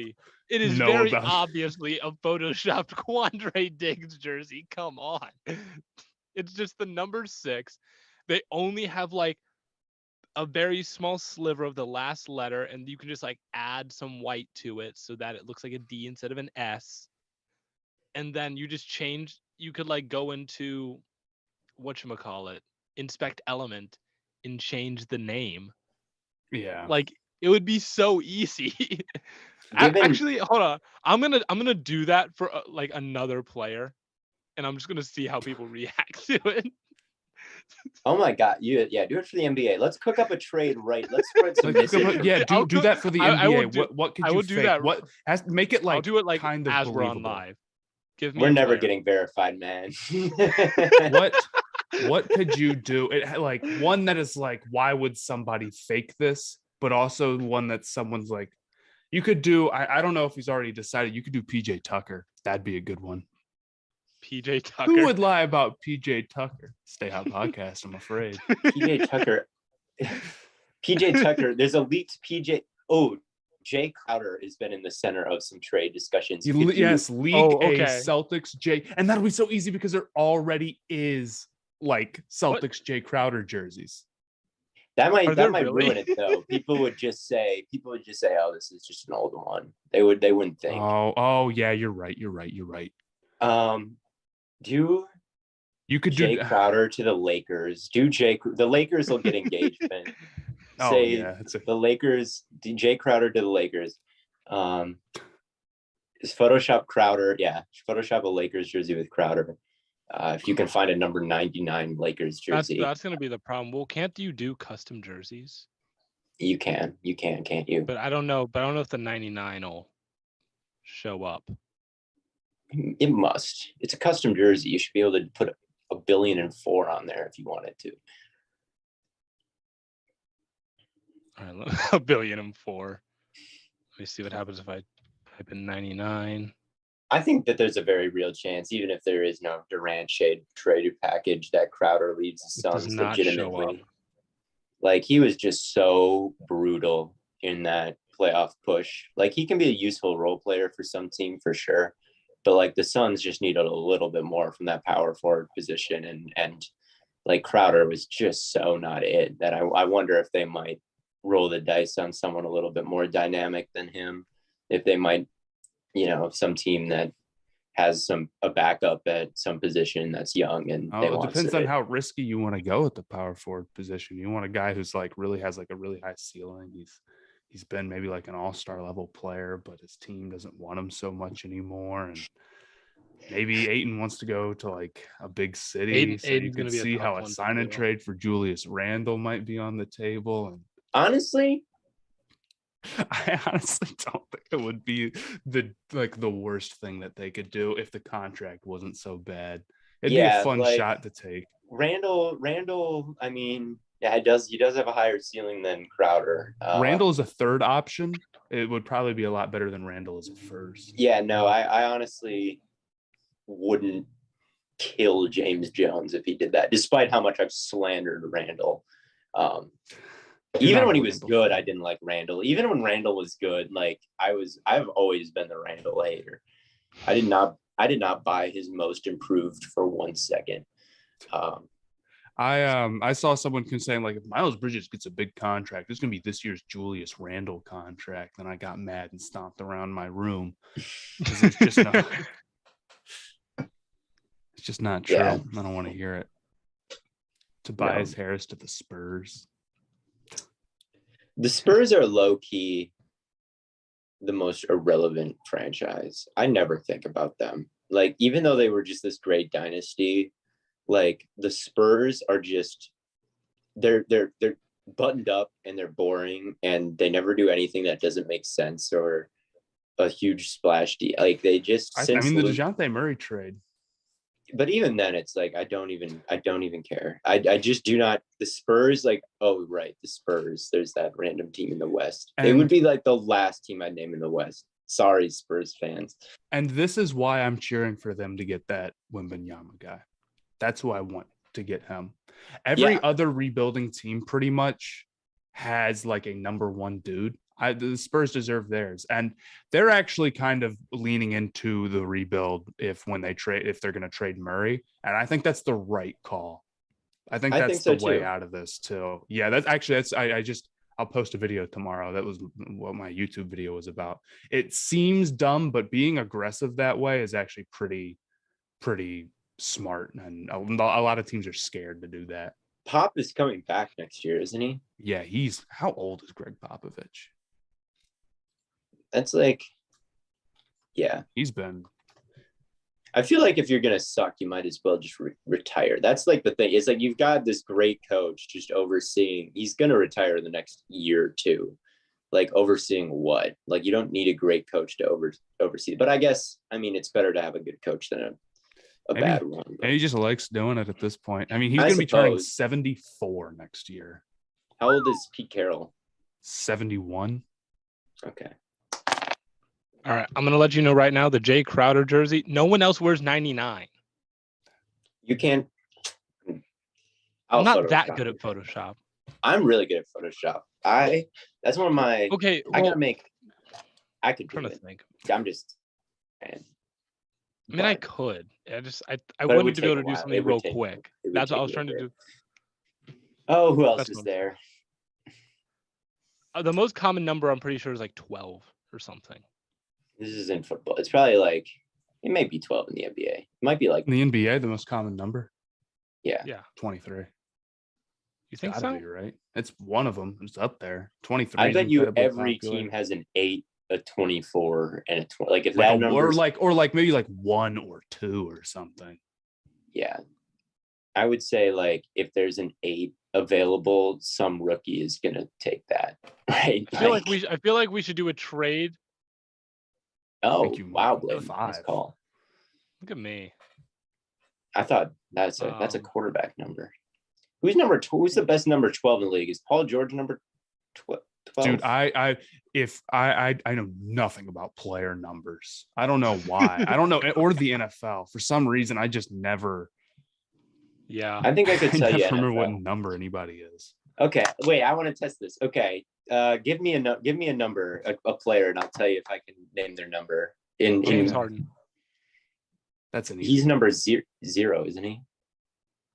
it is know very about obviously a photoshopped Quandre Diggs jersey. Come on. It's just the number 6. They only have like a very small sliver of the last letter, and you can just like add some white to it so that it looks like a D instead of an S. And then you just you could like go into whatchamacallit, inspect element, and change the name. Yeah. Like it would be so easy. Actually, hold on. I'm gonna do that for like another player, and I'm just gonna see how people react to it. Oh my God! Do it for the NBA. Let's cook up a trade, right? Let's spread some. Do that for the NBA. What could you do that? What make it like? I'll do it like kind of as believable. we're on live. We're never getting verified, man. What could you do? It like one that is like, why would somebody fake this? But also one that someone's like, you could do. I don't know if he's already decided. You could do PJ Tucker. That'd be a good one. PJ Tucker. Who would lie about PJ Tucker? Stay Hot Podcast, I'm afraid. PJ Tucker. PJ Tucker. There's a leaked PJ. Oh, Jay Crowder has been in the center of some trade discussions. A Celtics Jay, and that'll be so easy because there already is like Celtics Jay Crowder jerseys. That might ruin it though. People would just say, oh, this is just an old one. They wouldn't think. Oh yeah, you're right. You could Jay Crowder to the Lakers. The Lakers will get engagement. The Lakers, Jay Crowder to the Lakers. Is Photoshop Crowder? Yeah, Photoshop a Lakers jersey with Crowder. If you can find a number 99 Lakers jersey, that's going to be the problem. Well, can't you do custom jerseys? You can, can't you? But I don't know if the 99 will show up. It must. It's a custom jersey. You should be able to put $1.4 billion on there if you wanted to. All right, $1.4 billion. Let me see what happens if I type in 99. I think that there's a very real chance, even if there is no Durant shade traded package, that Crowder leaves the Suns legitimately. Like he was just so brutal in that playoff push. Like he can be a useful role player for some team for sure. But like the Suns just needed a little bit more from that power forward position. And like Crowder was just so not it that I wonder if they might roll the dice on someone a little bit more dynamic than him. If they might, some team that has a backup at some position that's young and it depends on how risky you want to go at the power forward position. You want a guy who's like really has like a really high ceiling. He's been maybe like an all-star level player, but his team doesn't want him so much anymore. And maybe Ayton wants to go to like a big city. So you can see how a sign and trade for Julius Randle might be on the table. And honestly, I honestly don't think it would be the worst thing that they could do if the contract wasn't so bad. It'd be a Yeah, fun like shot to take. Randall. I mean, yeah, he does have a higher ceiling than Crowder. Randall is a third option. It would probably be a lot better than Randall as a first. Yeah, no, I honestly wouldn't kill James Jones if he did that, despite how much I've slandered Randall. Even when he was good, I didn't like Randall. Even when Randall was good, like I've always been the Randall hater. I did not buy his most improved for 1 second. I saw someone saying like if Miles Bridges gets a big contract, it's gonna be this year's Julius Randle contract. And I got mad and stomped around my room because it's just not true. Yeah. I don't want to hear it. Tobias Harris to the Spurs. The Spurs are low key the most irrelevant franchise. I never think about them. Like, even though they were just this great dynasty, like the Spurs are just they're buttoned up and they're boring and they never do anything that doesn't make sense or a huge splash deal. Like they just I mean the DeJounte Murray trade. But even then it's like I don't even care. I just do not. The Spurs, like, oh right, the Spurs, there's that random team in the West. They would be like the last team I'd name in the West. Sorry, Spurs fans. And this is why I'm cheering for them to get that Wembanyama guy. That's who I want to get him. Every other rebuilding team pretty much has like a number one dude. The Spurs deserve theirs. And they're actually kind of leaning into the rebuild if they're going to trade Murray. And I think that's the right call. I think that's the way out of this too. Yeah, I'll post a video tomorrow. That was what my YouTube video was about. It seems dumb, but being aggressive that way is actually pretty smart. And a lot of teams are scared to do that. Pop is coming back next year, isn't he? Yeah, how old is Greg Popovich? That's like, yeah. I feel like if you're going to suck, you might as well just retire. That's like the thing. It's like you've got this great coach just overseeing. He's going to retire in the next year or two. Like overseeing what? Like you don't need a great coach to oversee. But I guess, I mean, it's better to have a good coach than a bad one. But. And he just likes doing it at this point. I mean, he's going to be turning 74 next year. How old is Pete Carroll? 71. Okay. All right, I'm going to let you know right now, the Jay Crowder jersey, no one else wears 99. You can't. I'm not that good at Photoshop. I'm really good at Photoshop. That's one of my. Okay, well, I could trying to think. I'm just. Man, I mean, I could. I wanted to be able to do something real quick. That's what I was trying to do. Oh, who else is there? The most common number I'm pretty sure is like 12 or something. This is in football. It's probably like it may be 12 in the NBA. It might be like in the NBA, the most common number. Yeah. 23. You think so? Be right. It's one of them. It's up there. 23. I bet you every team has an 8, a 24, and a 20. Like if that number or maybe like 1 or 2 or something. Yeah. I would say like if there's an 8 available, some rookie is gonna take that. Right. I feel like we should do a trade. Oh wow, Blaiden. Nice call. Look at me. I thought that's a quarterback number. Who's number 2? Who's the best number 12 in the league? Is Paul George number 12? Dude, I know nothing about player numbers. I don't know why. I don't know, or the NFL. For some reason, I just never. Yeah, I think I could tell you. I remember what number anybody is. Okay, wait. I want to test this. Okay, give me a number, a player, and I'll tell you if I can name their number. James Harden. That's an easy. He's number 0, isn't he?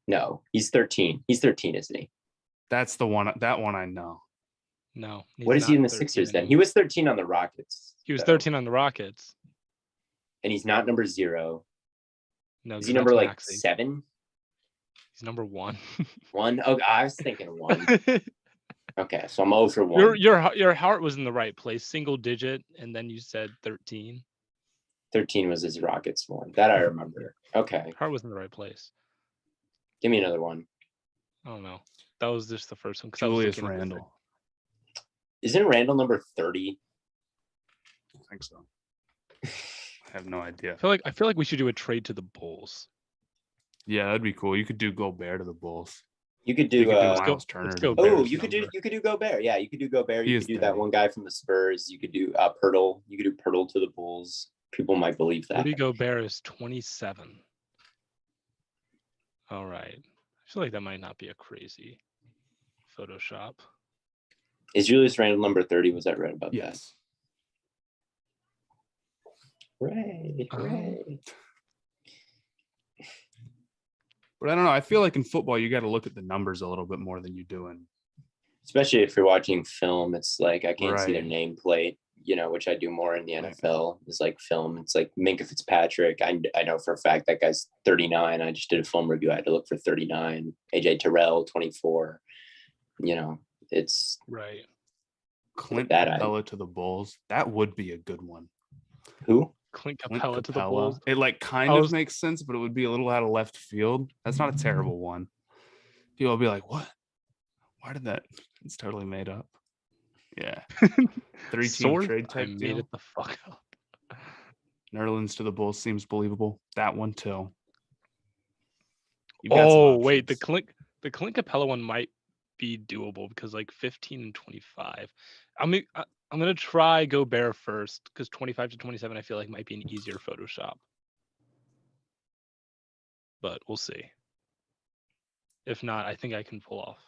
No, he's 13. He's 13, isn't he? That's the one. That one I know. No. What is he in the Sixers then? He was 13 on the Rockets. He was 13 on the Rockets. And he's not number 0. No. Is he number like 7? He's number 1. 1? Oh, I was thinking 1. Okay, so I'm 0 for 1. Your heart was in the right place, single digit, and then you said 13. 13 was his Rockets one. That I remember. Okay. Heart was in the right place. Give me another one. I don't know. That was just the first one. Julius Randle. Isn't Randall number 30? I think so. I have no idea. I feel like we should do a trade to the Bulls. Yeah, that'd be cool. You could do Gobert to the Bulls. You could do, You could do let's Miles Turner. let's to go the Bears Bulls. you could do Gobert. Yeah, you could do Gobert. He You is could do that steady. one guy from the Spurs. You could do Pirtle. You could do Pirtle to the Bulls. People might believe that. Rudy Gobert is 27. All right. I feel like that might not be a crazy Photoshop. Is Julius Randle number 30? Was that right about Yes. that? Right. But I don't know. I feel like in football, you got to look at the numbers a little bit more than you do in. Especially if you're watching film, it's like I can't see their Right. nameplate, which I do more in the NFL. It's like film. It's like Minka Fitzpatrick. I know for a fact that guy's 39. I just did a film review. I had to look for 39. AJ Terrell, 24. It's Right. Clint that Capella to the Bulls. That would be a good one. who? Clint Clint Capella to the Capella. Bulls. It like kind I of was- makes sense, but it would be a little out of left field. That's not a terrible one. People will be like, "What? Why did that?" It's totally made up. Yeah. 3-team Sword? trade I type made deal. it the fuck up. Nerlens to the Bulls seems believable. That one too. You've got some Oh wait, the options. Clint Capella one might be doable because like 15 and 25. I'm gonna try Gobert first because 25 to 27 I feel like might be an easier Photoshop. But we'll see. If not, I think I can pull off.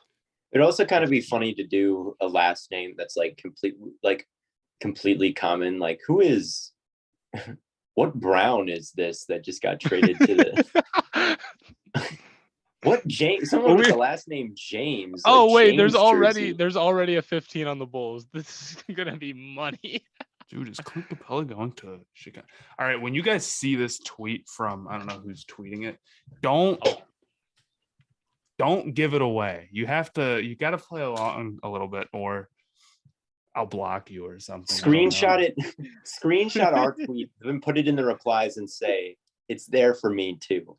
It'd also kind of be funny to do a last name that's like completely common. Like who is what Brown is this that just got traded to the what James? Someone with the last name James. Oh wait, James there's already a 15 on the Bulls. This is gonna be money. Dude, is Clint Capella going to Chicago? All right, when you guys see this tweet from, I don't know who's tweeting it, don't give it away. You got to play along a little bit, or I'll block you or something. Screenshot it. Screenshot our tweet, then put it in the replies and say it's there for me too.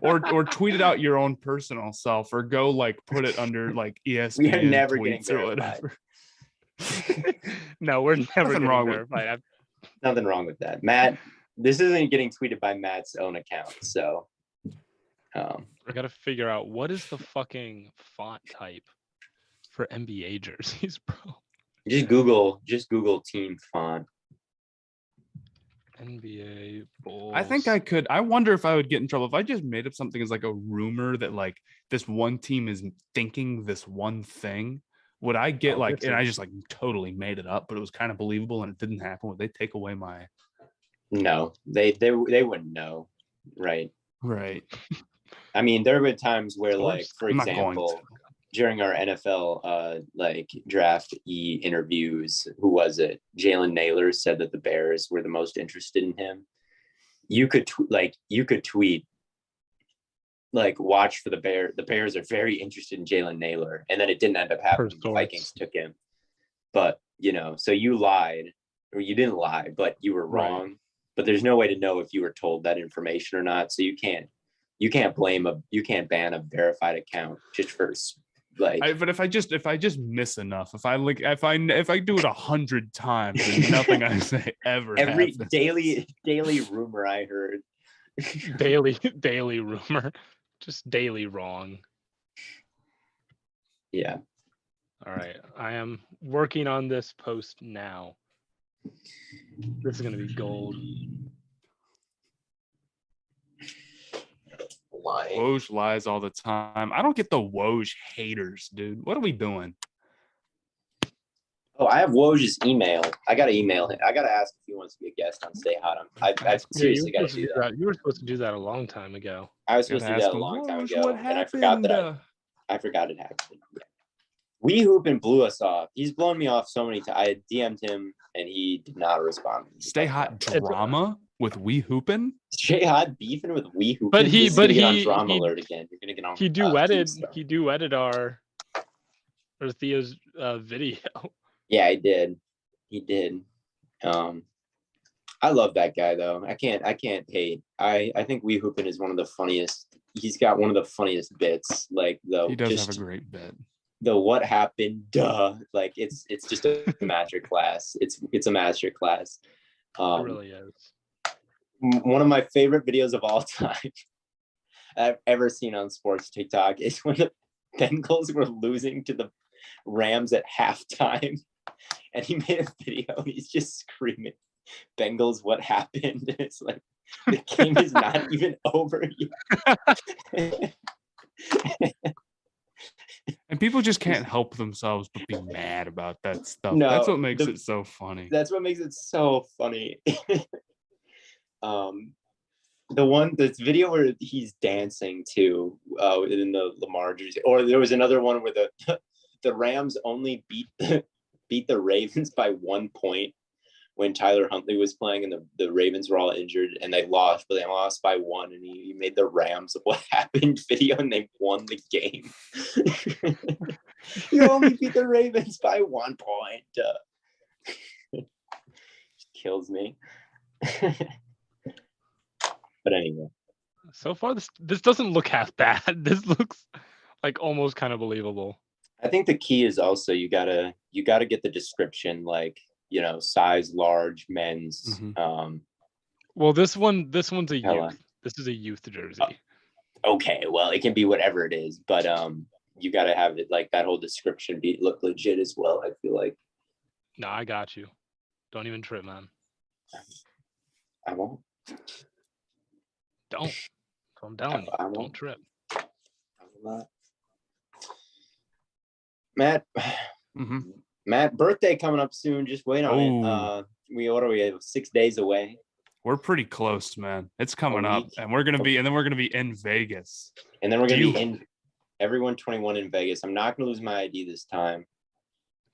or tweet it out your own personal self, or go like put it under like ESPN We are never getting tweets or verified. whatever. No, we're never Nothing getting wrong with- verified. Nothing wrong with that. Matt, this isn't getting tweeted by Matt's own account, so I gotta figure out what is the fucking font type for NBA jerseys, bro. just Google team font. NBA Bulls. I think I could. I wonder if I would get in trouble if I just made up something as like a rumor that like this one team is thinking this one thing. Would I get like, and I just like totally made it up, but it was kind of believable and it didn't happen? Would they take away my? No, they wouldn't know, right? Right. I mean, there have been times where, Of like, course. for I'm not going example, to. during our NFL like draft interviews, who was it? Jalen Naylor said that the Bears were the most interested in him. You could tweet like, watch for the Bears. The Bears are very interested in Jalen Naylor, and then it didn't end up happening. The Vikings took him, but so you lied, or you didn't lie, but you were wrong. Right. But there's no way to know if you were told that information or not. So you can't ban a verified account just for like. But if I just miss enough, if I do it 100 times and nothing I say ever Every happens. daily rumor I heard. daily rumor, just daily wrong. Yeah. All right, I am working on this post now. This is gonna be gold. Lying. Woj lies all the time. I don't get the Woj haters, dude. What are we doing? Oh, I have Woj's email. I gotta email him. I gotta ask if he wants to be a guest on Stay Hot. I seriously gotta do that. You were supposed to do that a long time ago. I was supposed to do that a long time ago, and I forgot that I forgot it happened. Yeah. We Hoopin blew us off. He's blown me off so many times. I DM'd him and he did not respond. Stay Hot drama with We Hoopin. Stay Hot beefing with We Hoopin. But he on drama alert again. You're gonna get on. He duetted our Theo's video. Yeah, he did. He did. I love that guy though. I can't hate. I think We Hoopin is one of the funniest. He's got one of the funniest bits. Like though, He does have a great bit. the what happened, duh. Like it's just a master class. It's a master class. It really is. One of my favorite videos of all time I've ever seen on sports TikTok is when the Bengals were losing to the Rams at halftime, and he made a video. He's just screaming, "Bengals, what happened?" And it's like the game is not even over yet. And people just can't help themselves but be mad about that stuff. No, That's what makes it so funny. That's what makes it so funny. This video where he's dancing to in the Lamar jersey, or there was another one where the Rams only beat the Ravens by 1 point when Tyler Huntley was playing, and the Ravens were all injured and they lost, but they lost by 1. And he made the Rams what happened video, and they won the game. You only beat the Ravens by 1 point. Kills me. But anyway, so far this doesn't look half bad. This looks like almost kind of believable. I think the key is also you gotta get the description, like, you know, size large, men's. Mhm. Well, this one's a Hello. youth. This is a youth jersey. Okay, well, it can be whatever it is, but you gotta have it, like, that whole description look legit as well, I feel like. No, I got you. Don't even trip, man. I won't. Don't. So I'm telling you, I won't. don't trip. I will not. Matt, Mhm. Matt, birthday coming up soon. Just wait on it. What are we? 6 days away. We're pretty close, man. It's coming A up, week. and we're gonna be in Vegas. And then we're gonna be in everyone 21 in Vegas. I'm not gonna lose my ID this time.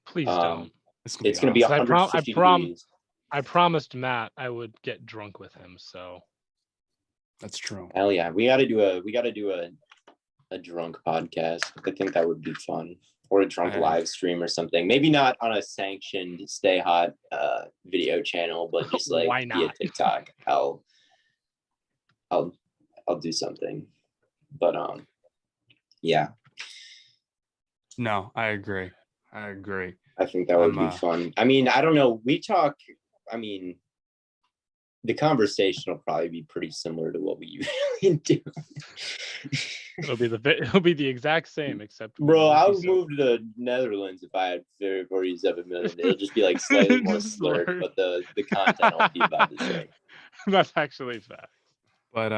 Please don't. It's gonna be awesome. 150 degrees. I promised Matt I would get drunk with him, so That's true. Hell yeah, we gotta do a drunk podcast. I think that would be fun, or a drunk live stream or something. Maybe not on a sanctioned Stay Hot video channel, but just like Why via not? TikTok. I'll do something. But yeah, No, I agree. I think that would be fun. I mean, I don't know. The conversation will probably be pretty similar to what we usually do. it'll be the exact same, except Bro, I would move to the Netherlands if I had 47 million. It'll just be like slightly more Just slurred, slurred. but the content will be about the same. That's actually fact. But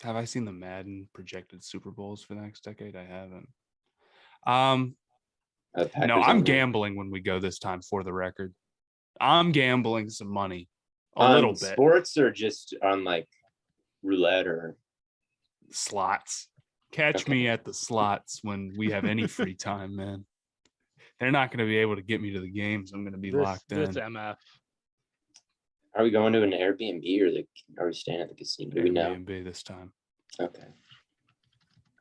have I seen the Madden projected Super Bowls for the next decade? I haven't. No, I'm gambling when we go this time, for the record. I'm gambling some money. A little bit. Sports, or just on like roulette or Slots. Catch me at the slots when we have any free time, man. They're not going to be able to get me to the games. I'm going to be locked in. This MF. Are we going to an Airbnb, or are we staying at the casino? Do we know? Airbnb this time. Okay.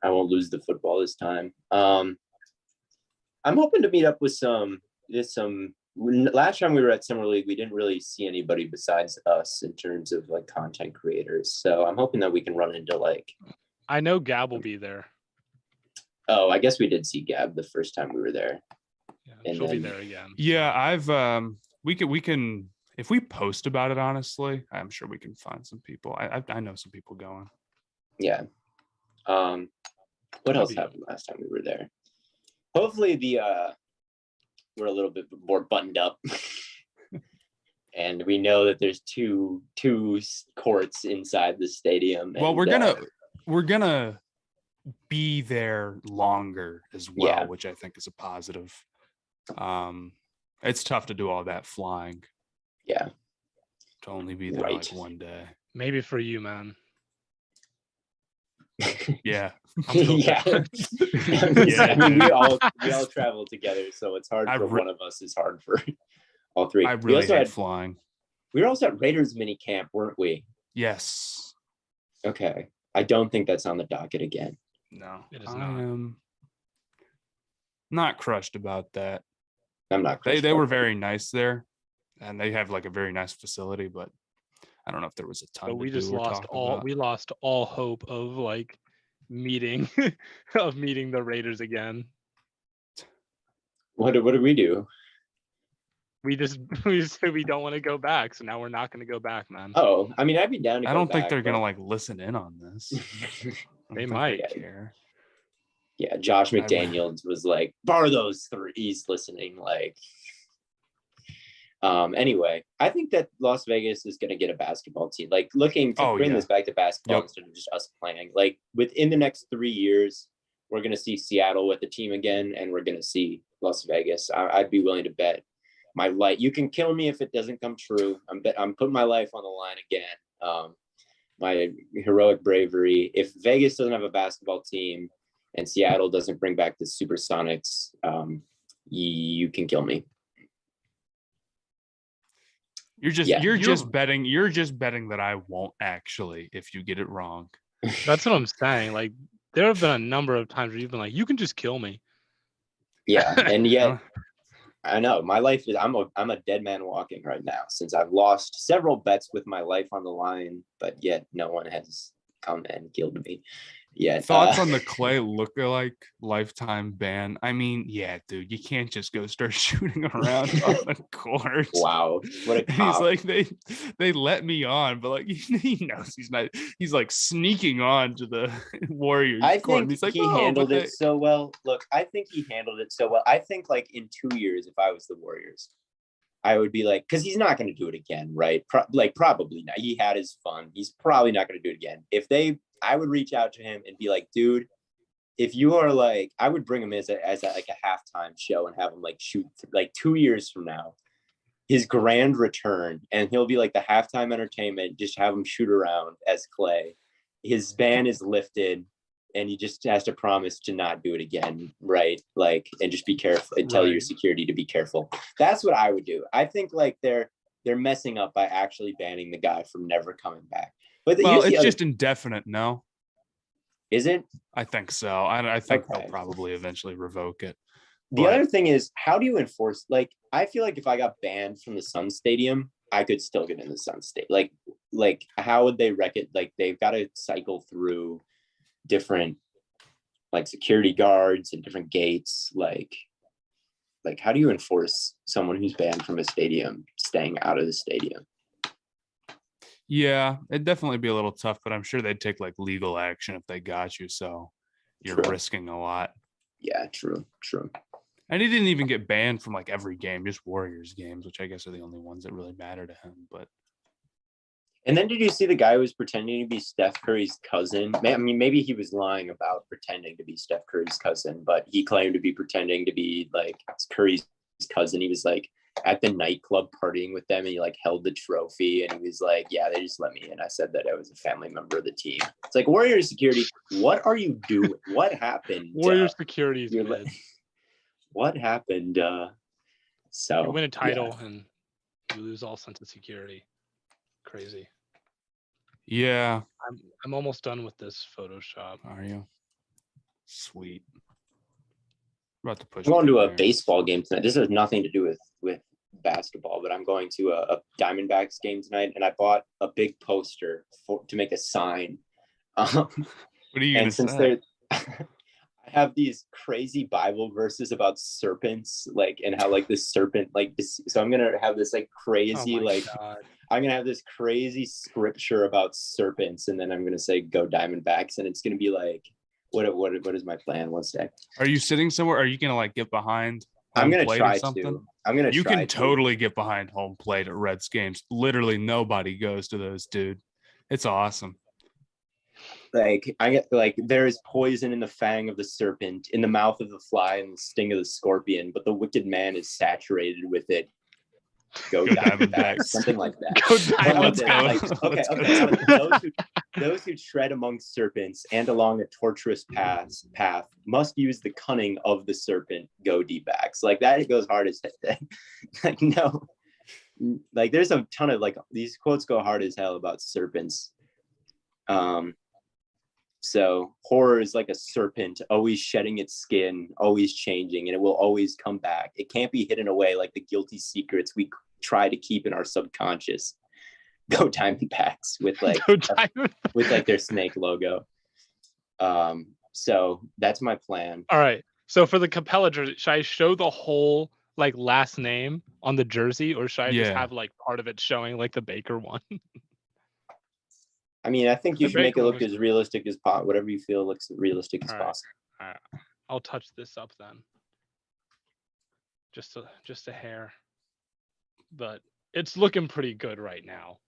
I won't lose the football this time. I'm hoping to meet up with some. Last time we were at Summer League, we didn't really see anybody besides us in terms of like content creators. So I'm hoping that we can run into like. I know Gab will be there. Oh, I guess we did see Gab the first time we were there. Yeah, she'll be there again. Yeah, I've we can if we post about it, honestly, I'm sure we can find some people. I know some people going. Yeah. What else happened last time we were there? Hopefully we're a little bit more buttoned up. And we know that there's two courts inside the stadium. Well, we're gonna be there longer as well, which I think is a positive. It's tough to do all that flying. Yeah. To only be there like one day. Maybe for you, man. Yeah. Yeah. I mean, we all travel together, so it's hard for one of us. It's hard for all three. I really hate flying. We were also at Raiders mini camp, weren't we? Yes. Okay. I don't think that's on the docket again. No, it is I not. am not crushed about that. I'm not. They were very nice there, and they have like a very nice facility, but I don't know if there was a ton. But we just lost all. We lost all hope of like meeting meeting the Raiders again. What did we do? We said we don't want to go back, so now we're not going to go back, man. Oh, I mean, I'd be down to I go don't think back, they're gonna but- like listen in on this. They might. care. Yeah, Josh McDaniels was like, bar those three. He's listening. Like, anyway, I think that Las Vegas is going to get a basketball team. Like, looking to bring this back to basketball instead of just us playing. Like, within the next 3 years, we're going to see Seattle with the team again, and we're going to see Las Vegas. I'd be willing to bet my life. You can kill me if it doesn't come true. I'm putting my life on the line again. My heroic bravery. If Vegas doesn't have a basketball team and Seattle doesn't bring back the Supersonics, you can kill me. You're just betting that I won't actually if you get it wrong. That's what I'm saying. Like, there have been a number of times where you've been like, you can just kill me. Yeah, and yet I know my life is I'm a dead man walking right now, since I've lost several bets with my life on the line, but yet no one has come and killed me. Yeah. Thoughts on the Clay lookalike lifetime ban? I mean, yeah, dude, you can't just go start shooting around on the court. Wow, what a He's like, they let me on, but like he knows he's not. He's like sneaking on to the Warriors. I court. think He's like, he handled it so well. Look, I think he handled it so well. I think like in 2 years, if I was the Warriors, I would be like, because he's not going to do it again, right? Probably not. He had his fun. He's probably not going to do it again. I would reach out to him and be like, dude, if you are like, I would bring him as like a halftime show and have him like shoot like 2 years from now, his grand return, and he'll be like the halftime entertainment. Just have him shoot around as Clay. His ban is lifted, and he just has to promise to not do it again, right? Like, and just be careful and tell your security to be careful. That's what I would do. I think like they're messing up by actually banning the guy from never coming back. But it's just indefinite, no? Is it? I think so. I think they'll probably eventually revoke it. The other thing is, how do you enforce? Like, I feel like if I got banned from the Sun Stadium, I could still get in the Sun State. Like how would they wreck it? Like, they've got to cycle through different like security guards and different gates. Like how do you enforce someone who's banned from a stadium staying out of the stadium? Yeah, it'd definitely be a little tough, but I'm sure they'd take like legal action if they got you. So you're risking a lot. Yeah, true. And he didn't even get banned from like every game, just Warriors games, which I guess are the only ones that really matter to him. And then did you see the guy who was pretending to be Steph Curry's cousin? I mean, maybe he was lying about pretending to be Steph Curry's cousin, but he claimed to be pretending to be like Curry's cousin. He was like at the nightclub partying with them, and he like held the trophy, and he was like, yeah, they just let me in. I said that I was a family member of the team. It's like, Warriors security, what are you doing? What happened? Warriors security is good. What happened? So you win a title and you lose all sense of security. Crazy. Yeah. I'm almost done with this Photoshop. Are you? Sweet. About to push. I'm going to a baseball game tonight. This has nothing to do with basketball, but I'm going to a Diamondbacks game tonight, and I bought a big poster to make a sign. What are you going to say? I have these crazy Bible verses about serpents, like, and how like this serpent, like this. So I'm gonna have this like crazy, I'm gonna have this crazy scripture about serpents, and then I'm gonna say "Go Diamondbacks," and it's gonna be like, what is my plan? One sec. Are you sitting somewhere? Are you gonna like get behind? I'm gonna try to. You can totally get behind home plate at Reds games. Literally nobody goes to those, dude. It's awesome. Like I get like there is poison in the fang of the serpent, in the mouth of the fly, and the sting of the scorpion, but the wicked man is saturated with it. Go Diamondbacks, something like that. Go Diamondbacks. Like, okay. Those who tread among serpents and along a tortuous path must use the cunning of the serpent. Go D-backs. Like that, it goes hard as hell. Like no, like there's a ton of like these quotes go hard as hell about serpents. So horror is like a serpent, always shedding its skin, always changing, and it will always come back. It can't be hidden away like the guilty secrets we try to keep in our subconscious. Go Diamondbacks with like their snake logo. So that's my plan. All right. So for the Capella jersey, should I show the whole like last name on the jersey, or should I just have like part of it showing like the Baker one? I mean, I think you The should make it Baker look was- as realistic as possible. Whatever you feel looks realistic as All right. possible. All right. I'll touch this up then. Just a hair. But it's looking pretty good right now.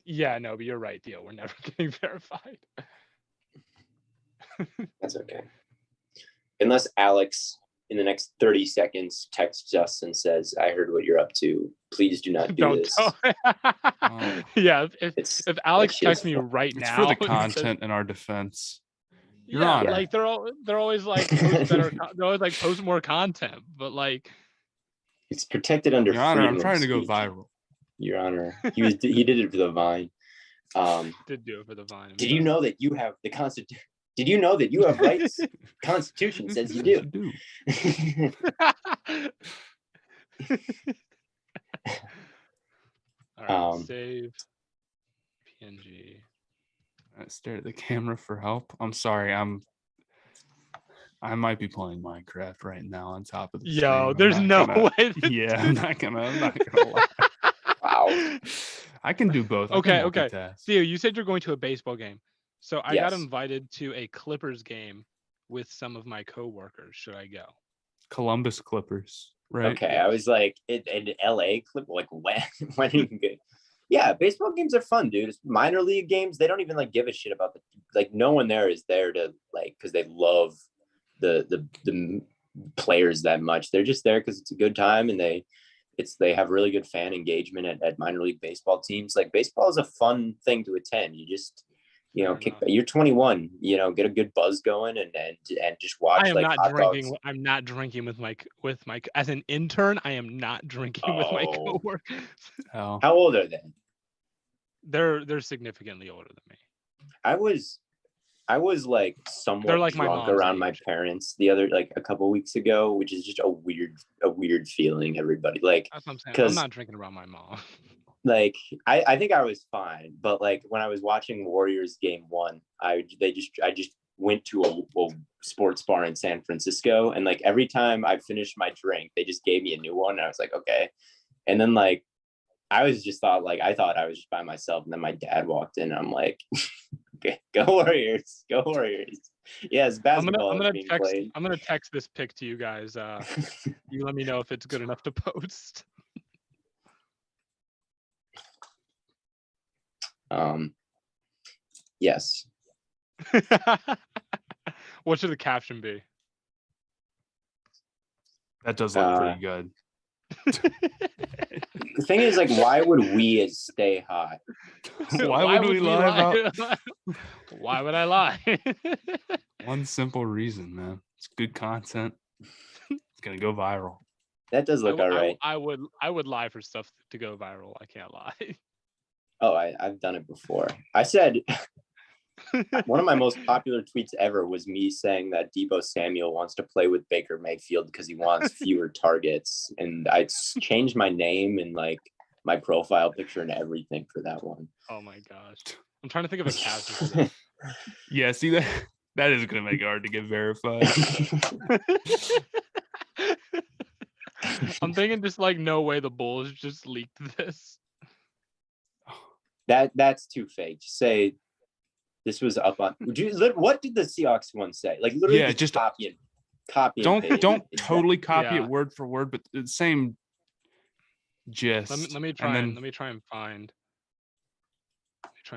Yeah, no, but you're right, Theo. We're never getting verified. That's okay. Unless Alex, in the next 30 seconds, texts us and says, "I heard what you're up to. Please do not do this." Yeah, if Alex texts me right It's now, for the and says- content in our defense. Your yeah, Honor. like they're always like post better. They're always like post more content, but like It's protected under Your Honor, I'm freedom of trying to go speech. viral. Your Honor, he did it for the Vine. did do it for the Vine. Did you know that you have the Constitution? Did you know that you have rights? Constitution says you do. All right, save PNG. I stare at the camera for help. I'm sorry. I might be playing Minecraft right now on top of the Yo, stream. there's no way. Yeah, I'm not gonna lie. Wow. I can do both. Okay, I can okay. multitask. Theo, you said you're going to a baseball game. So I got Yes. invited to a Clippers game with some of my coworkers. Should I go? Columbus Clippers, right? Okay, I was like, in LA clip, like when are you good? Yeah, baseball games are fun, dude. It's minor league games. They don't even like give a shit about no one there is there to like because they love the players that much. They're just there because it's a good time and they have really good fan engagement at minor league baseball teams. Like baseball is a fun thing to attend. You just you're 21, get a good buzz going and just watch. I am like not hot drinking. dogs. I'm not drinking with my as an intern. I am not drinking with my Oh. coworkers. Oh. How old are they? They're significantly older than me. I was like somewhat They're like my drunk mom's around my age. parents a couple weeks ago, which is just a weird feeling. Everybody like, That's what I'm saying. I'm 'cause- not drinking around my mom. like I think I was fine, but like when I was watching Warriors game 1, I just went to a sports bar in San Francisco, and like every time I finished my drink, they just gave me a new one, and I was like, okay. And then like I thought I was just by myself, and then my dad walked in, and I'm like, okay, go Warriors, go Warriors. Yes, basketball is being played. I'm gonna text this pic to you guys. You let me know if it's good enough to post. Yes. What should the caption be? That does look pretty good. The thing is, like, why would we stay hot? Why would we lie about? Why would I lie? One simple reason, man. It's good content. It's gonna go viral. That does look all right. I would lie for stuff to go viral. I can't lie. Oh, I've done it before. I said one of my most popular tweets ever was me saying that Deebo Samuel wants to play with Baker Mayfield because he wants fewer targets, and I changed my name and like my profile picture and everything for that one. Oh my gosh, I'm trying to think of a caption. Yeah, see that is gonna make it hard to get verified. I'm thinking just like no way the Bulls just leaked this. That's too fake. Just say this was up on. What did the Seahawks one say? Like literally, Yeah, just copy. Don't paste. totally copy Yeah. it word for word, but the same gist. Let me try and find.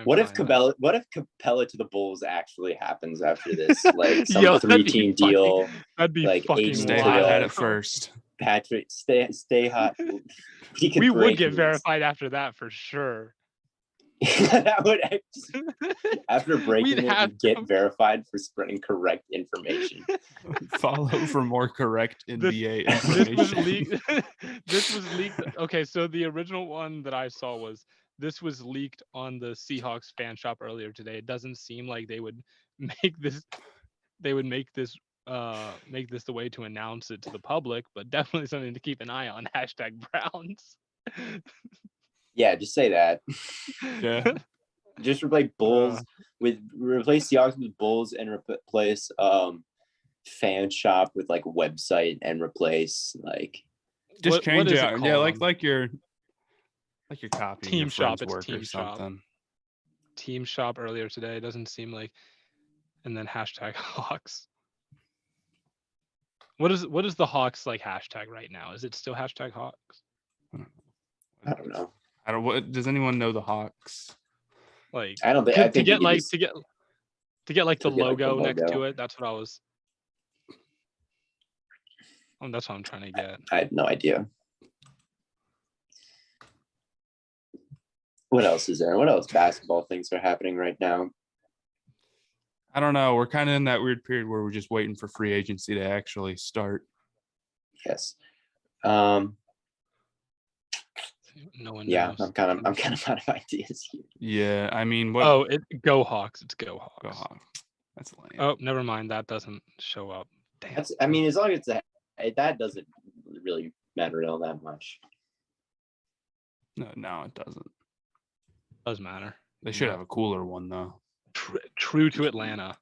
What if Capella to the Bulls actually happens after this? Like some Yo, that'd be 3-team deal. That'd be like fucking Stay Aiden hot Deal. at it first. Patrick, stay hot. We would get verified after that for sure. That would after breaking We'd it, have you'd get to- verified for spreading correct information. Follow for more correct NBA This information. was leaked. This was leaked. Okay, so the original one that I saw was this was leaked on the Seahawks fan shop earlier today. It doesn't seem like they would make this. They would make this the way to announce it to the public, but definitely something to keep an eye on. #Browns. Yeah, just say that. Yeah. Just replace Bulls replace Seahawks with Bulls and replace fan shop with like website and replace like just change what is it it out. Yeah, called? like you're copying Team your shop. friend's It's work team or shop. something. Team shop earlier today. Doesn't seem like, and then hashtag Hawks. What is the Hawks like hashtag right now? Is it still hashtag Hawks? I don't know. What does anyone know the Hawks? Like I don't think I think to get like the logo next logo. to it. That's what I was. That's what I'm trying to get. I have no idea. What else is there? What else basketball things are happening right now? I don't know. We're kind of in that weird period where we're just waiting for free agency to actually start. Yes. No one Yeah, knows. I'm kind of out of ideas here. Yeah, I mean, what? Oh, Go Hawks. It's Go Hawks. Go Hawks. That's lame. Oh, never mind. That doesn't show up. Damn. I mean, as long as that doesn't really matter all that much. No, it doesn't. Does matter. They should have a cooler one though. True to Atlanta.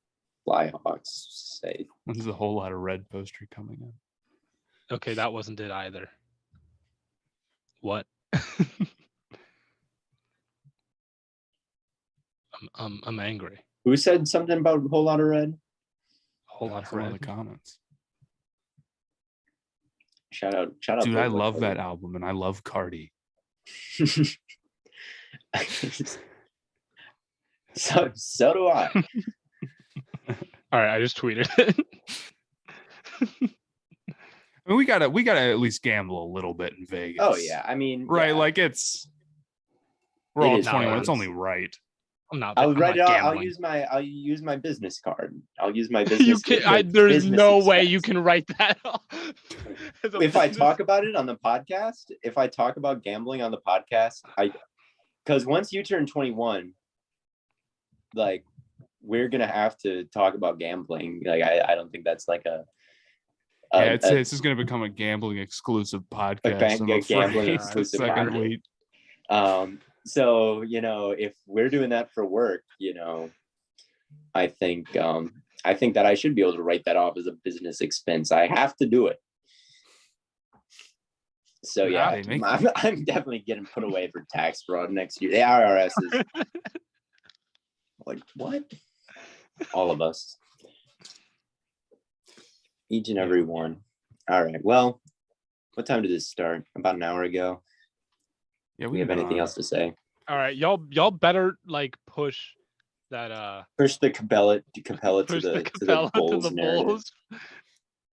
Flyhawks say. There's a whole lot of red poster coming in. Okay, that wasn't it either. What? I'm angry. Who said something about a whole lot of red? Whole lot of Some of red. the comments. Shout out. Dude, I love that album and I love Cardi. So do I. All right, I just tweeted it. I mean, we gotta at least gamble a little bit in Vegas. Oh yeah, I mean, right? yeah. Like we're all 21. not. It's only right. I'll write it out. I'll use my business card. I'll use my business. There's no way you can write that off. If I talk about it on the podcast, if I talk about gambling on the podcast, because once you turn 21, like we're gonna have to talk about gambling. Like I don't think that's like this is gonna become a gambling exclusive podcast. Gambling exclusive week. So, if we're doing that for work, I think that I should be able to write that off as a business expense. I have to do it. So yeah, I'm definitely getting put away for tax fraud next year. The IRS is like, what? All of us. Each and every one. All right. Well, what time did this start? About an hour ago. Yeah, we have anything else to say? All right, y'all better like push that push the Capella to the Bulls.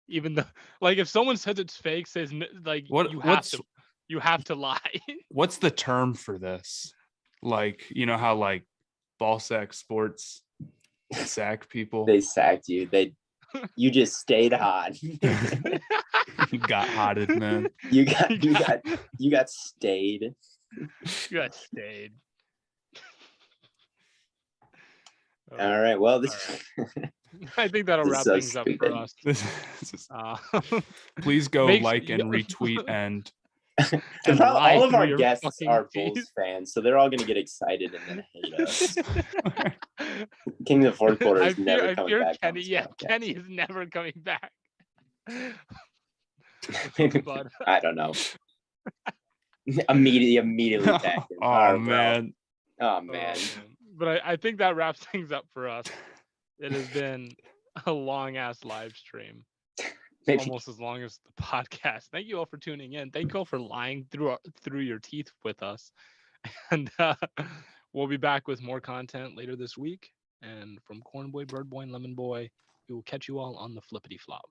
Even though, like, if someone says it's fake, says like you have to lie. What's the term for this? Like, you know how like ball sack sports sack people? They sacked you. You just stayed hot. You got hotted, man. You got stayed. You got stayed. All right. Well, I think that'll wrap things up for us. Please go like and retweet and all of our guests are Bulls fans, so they're all going to get excited and then hate us. King of the fourth quarter is never coming back. Kenny is never coming back. I don't know. Immediately attack him. Oh man. But I think that wraps things up for us. It has been a long ass live stream. Almost as long as the podcast. Thank you all for tuning in. Thank you all for lying through your teeth with us. And we'll be back with more content later this week. And from Corn Boy, Bird Boy, and Lemon Boy, we will catch you all on the flippity flop.